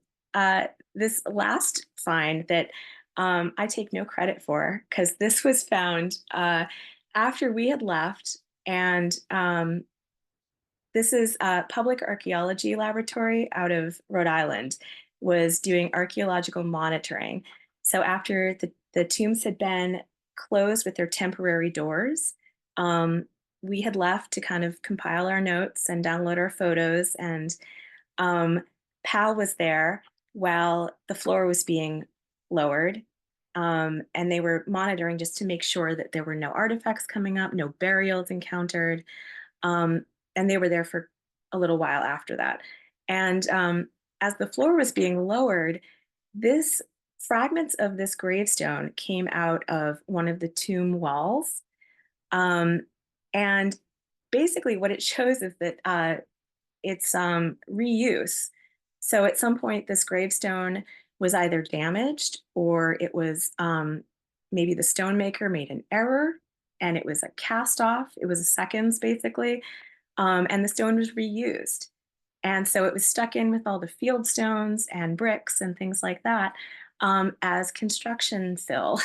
this last find that I take no credit for, because this was found after we had left. And this is a public archaeology laboratory out of Rhode Island, was doing archaeological monitoring. So after the tombs had been closed with their temporary doors, um, we had left to kind of compile our notes and download our photos. And um, Pal was there while the floor was being lowered. And they were monitoring just to make sure that there were no artifacts coming up, no burials encountered. Um, and they were there for a little while after that. And as the floor was being lowered, this fragments of this gravestone came out of one of the tomb walls. Um, and basically, what it shows is that it's reuse. So at some point, this gravestone was either damaged, or it was maybe the stonemaker made an error and it was a cast off. It was a seconds basically, and the stone was reused. And so it was stuck in with all the field stones and bricks and things like that, as construction fill.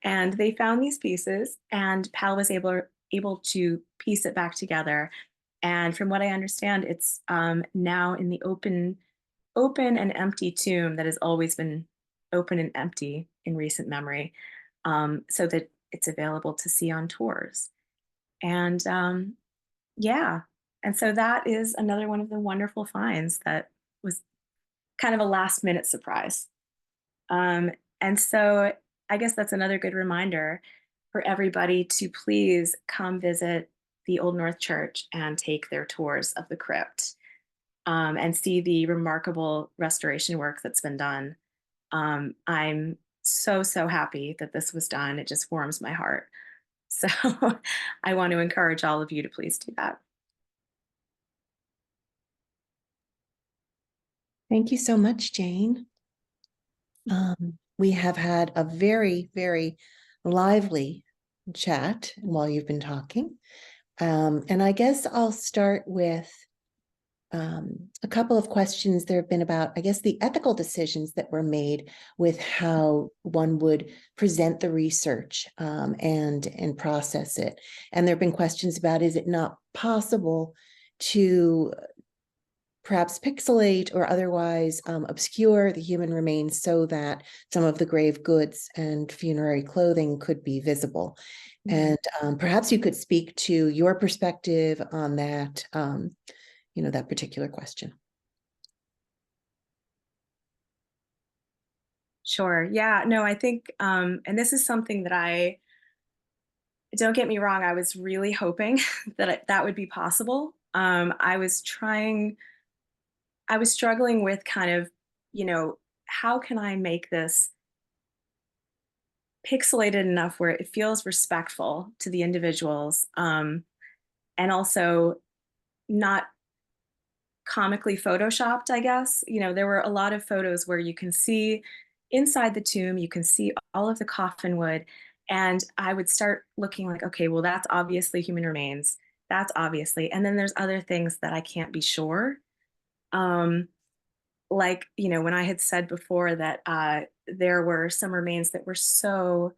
And they found these pieces, and Pal was able to piece it back together. And from what I understand, it's now in the open and empty tomb that has always been open and empty in recent memory, so that it's available to see on tours. And yeah, and so that is another one of the wonderful finds that was kind of a last minute surprise. Um, and so I guess that's another good reminder for everybody to please come visit the Old North Church and take their tours of the crypt, and see the remarkable restoration work that's been done. I'm so, so happy that this was done. It just warms my heart. So I want to encourage all of you to please do that. Thank you so much, Jane. We have had a very, very lively chat while you've been talking. And I guess I'll start with a couple of questions. There have been about, I guess, the ethical decisions that were made with how one would present the research and process it. And there have been questions about, is it not possible to perhaps pixelate or otherwise obscure the human remains so that some of the grave goods and funerary clothing could be visible. Mhm. And perhaps you could speak to your perspective on that, that particular question. Sure. Yeah. No, I think, and this is something that don't get me wrong, I was really hoping that that would be possible. I was struggling with kind of, how can I make this pixelated enough where it feels respectful to the individuals, and also not comically photoshopped, I guess. There were a lot of photos where you can see inside the tomb, you can see all of the coffin wood. And I would start looking like, okay, well, that's obviously human remains. That's obviously. And then there's other things that I can't be sure. Um, like, when I had said before that there were some remains that were so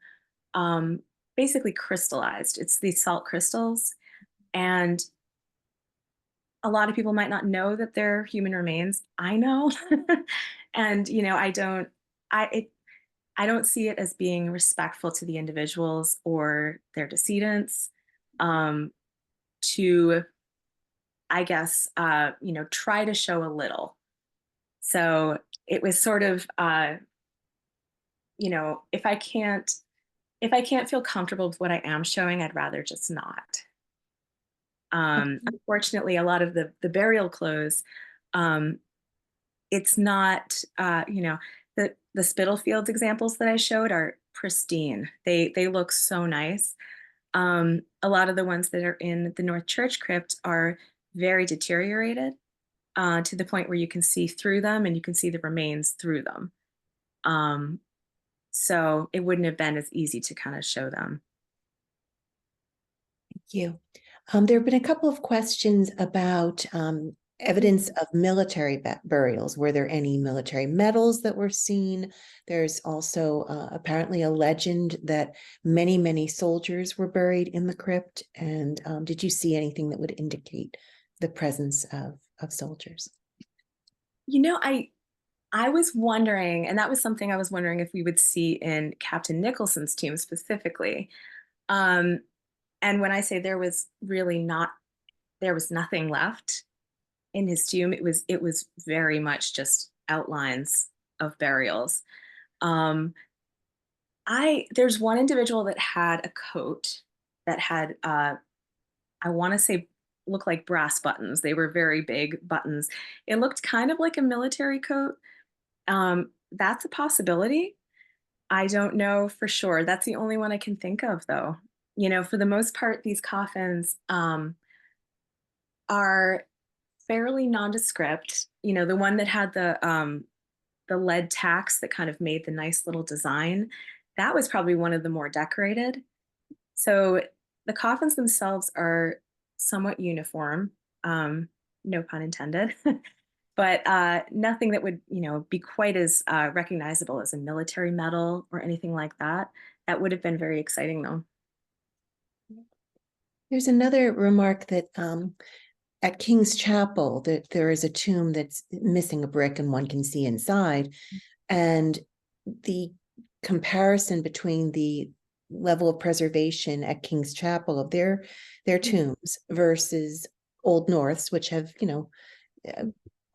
um, basically crystallized. It's these salt crystals. And a lot of people might not know that they're human remains. I know. And I it, I don't see it as being respectful to the individuals or their decedents, um to, I guess, try to show a little. So it was sort of, if I can't feel comfortable with what I am showing, I'd rather just not. Unfortunately, a lot of the burial clothes, um, it's not, the Spitalfields examples that I showed are pristine. They look so nice. A lot of the ones that are in the North Church crypt are very deteriorated, to the point where you can see through them and you can see the remains through them. Um, so it wouldn't have been as easy to kind of show them. Thank you. There have been a couple of questions about evidence of military burials. Were there any military medals that were seen? There's also apparently a legend that many, many soldiers were buried in the crypt. And did you see anything that would indicate the presence of soldiers? I was wondering, and that was something I was wondering if we would see in Captain Nicholson's tomb specifically. Um, and when I say there was nothing left in his tomb, it was very much just outlines of burials. Um, there's one individual that had a coat that had, I want to say, looked like brass buttons. They were very big buttons. It looked kind of like a military coat. That's a possibility. I don't know for sure. That's the only one I can think of, though. For the most part, these coffins, are fairly nondescript. The one that had the lead tacks that kind of made the nice little design, that was probably one of the more decorated. So the coffins themselves are somewhat uniform, um, no pun intended, but nothing that would, be quite as recognizable as a military medal or anything like that. That would have been very exciting, though. There's another remark that at King's Chapel, that there is a tomb that's missing a brick and one can see inside. And the comparison between the level of preservation at King's Chapel of their tombs versus Old Norths, which have,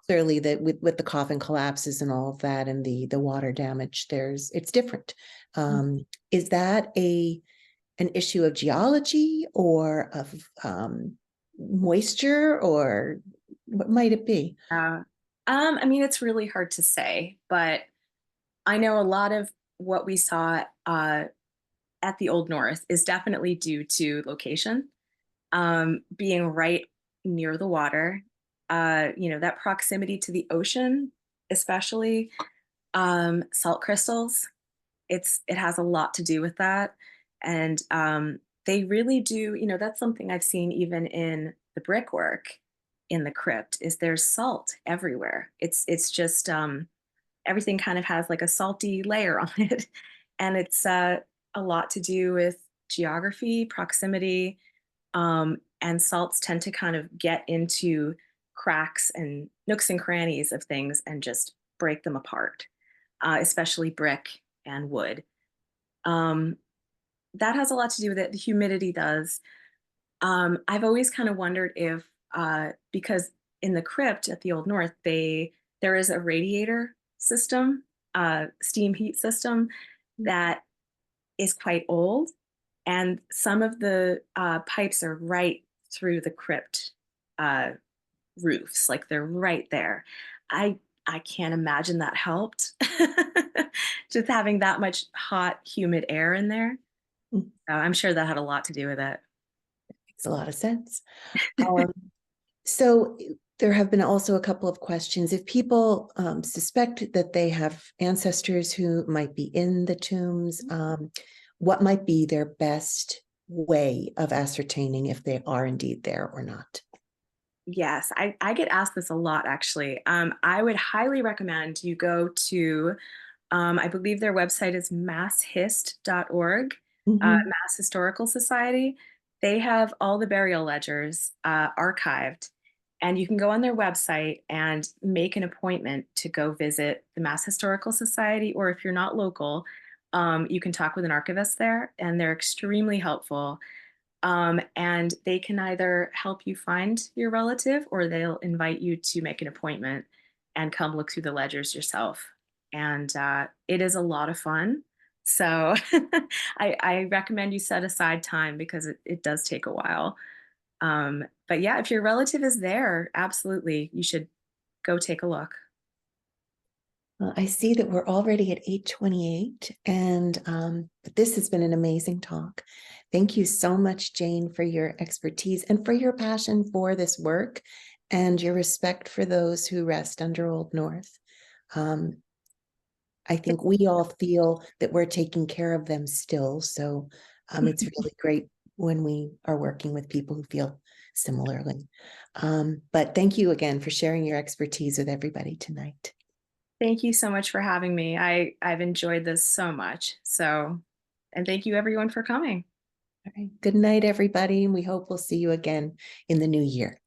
clearly that with the coffin collapses and all of that and the water damage, it's different. Is that an issue of geology or of moisture, or what might it be? I mean, it's really hard to say, but I know a lot of what we saw at the Old North is definitely due to location, being right near the water, that proximity to the ocean, especially, salt crystals. It has a lot to do with that. And they really do, that's something I've seen even in the brickwork in the crypt is there's salt everywhere. It's just, everything kind of has like a salty layer on it. And it's a lot to do with geography, proximity, and salts tend to kind of get into cracks and nooks and crannies of things and just break them apart, especially brick and wood. Um, that has a lot to do with it. The humidity does. I've always kind of wondered if, because in the crypt at the Old North, there is a radiator system, steam heat system that is quite old, and some of the pipes are right through the crypt uh, roofs, like they're right there. I I can't imagine that helped. Just having that much hot, humid air in there. Mm, I'm sure that had a lot to do with it. makes a lot of sense. Um, So there have been also a couple of questions. If people suspect that they have ancestors who might be in the tombs, what might be their best way of ascertaining if they are indeed there or not? Yes, I get asked this a lot actually. I would highly recommend you go to, I believe their website is masshist.org, Mhm. Mass Historical Society. They have all the burial ledgers archived, and you can go on their website and make an appointment to go visit the Mass Historical Society, or if you're not local, you can talk with an archivist there, and they're extremely helpful. And they can either help you find your relative or they'll invite you to make an appointment and come look through the ledgers yourself. And it is a lot of fun. So I recommend you set aside time because it does take a while. But yeah, if your relative is there, absolutely, you should go take a look. I see that we're already at 8:28, and but this has been an amazing talk. Thank you so much, Jane, for your expertise and for your passion for this work and your respect for those who rest under Old North. Um, I think we all feel that we're taking care of them still. So it's really great when we are working with people who feel similarly. But thank you again for sharing your expertise with everybody tonight. Thank you so much for having me. I've enjoyed this so much. So, and thank you everyone for coming. All right. Good night, everybody. And we hope we'll see you again in the new year.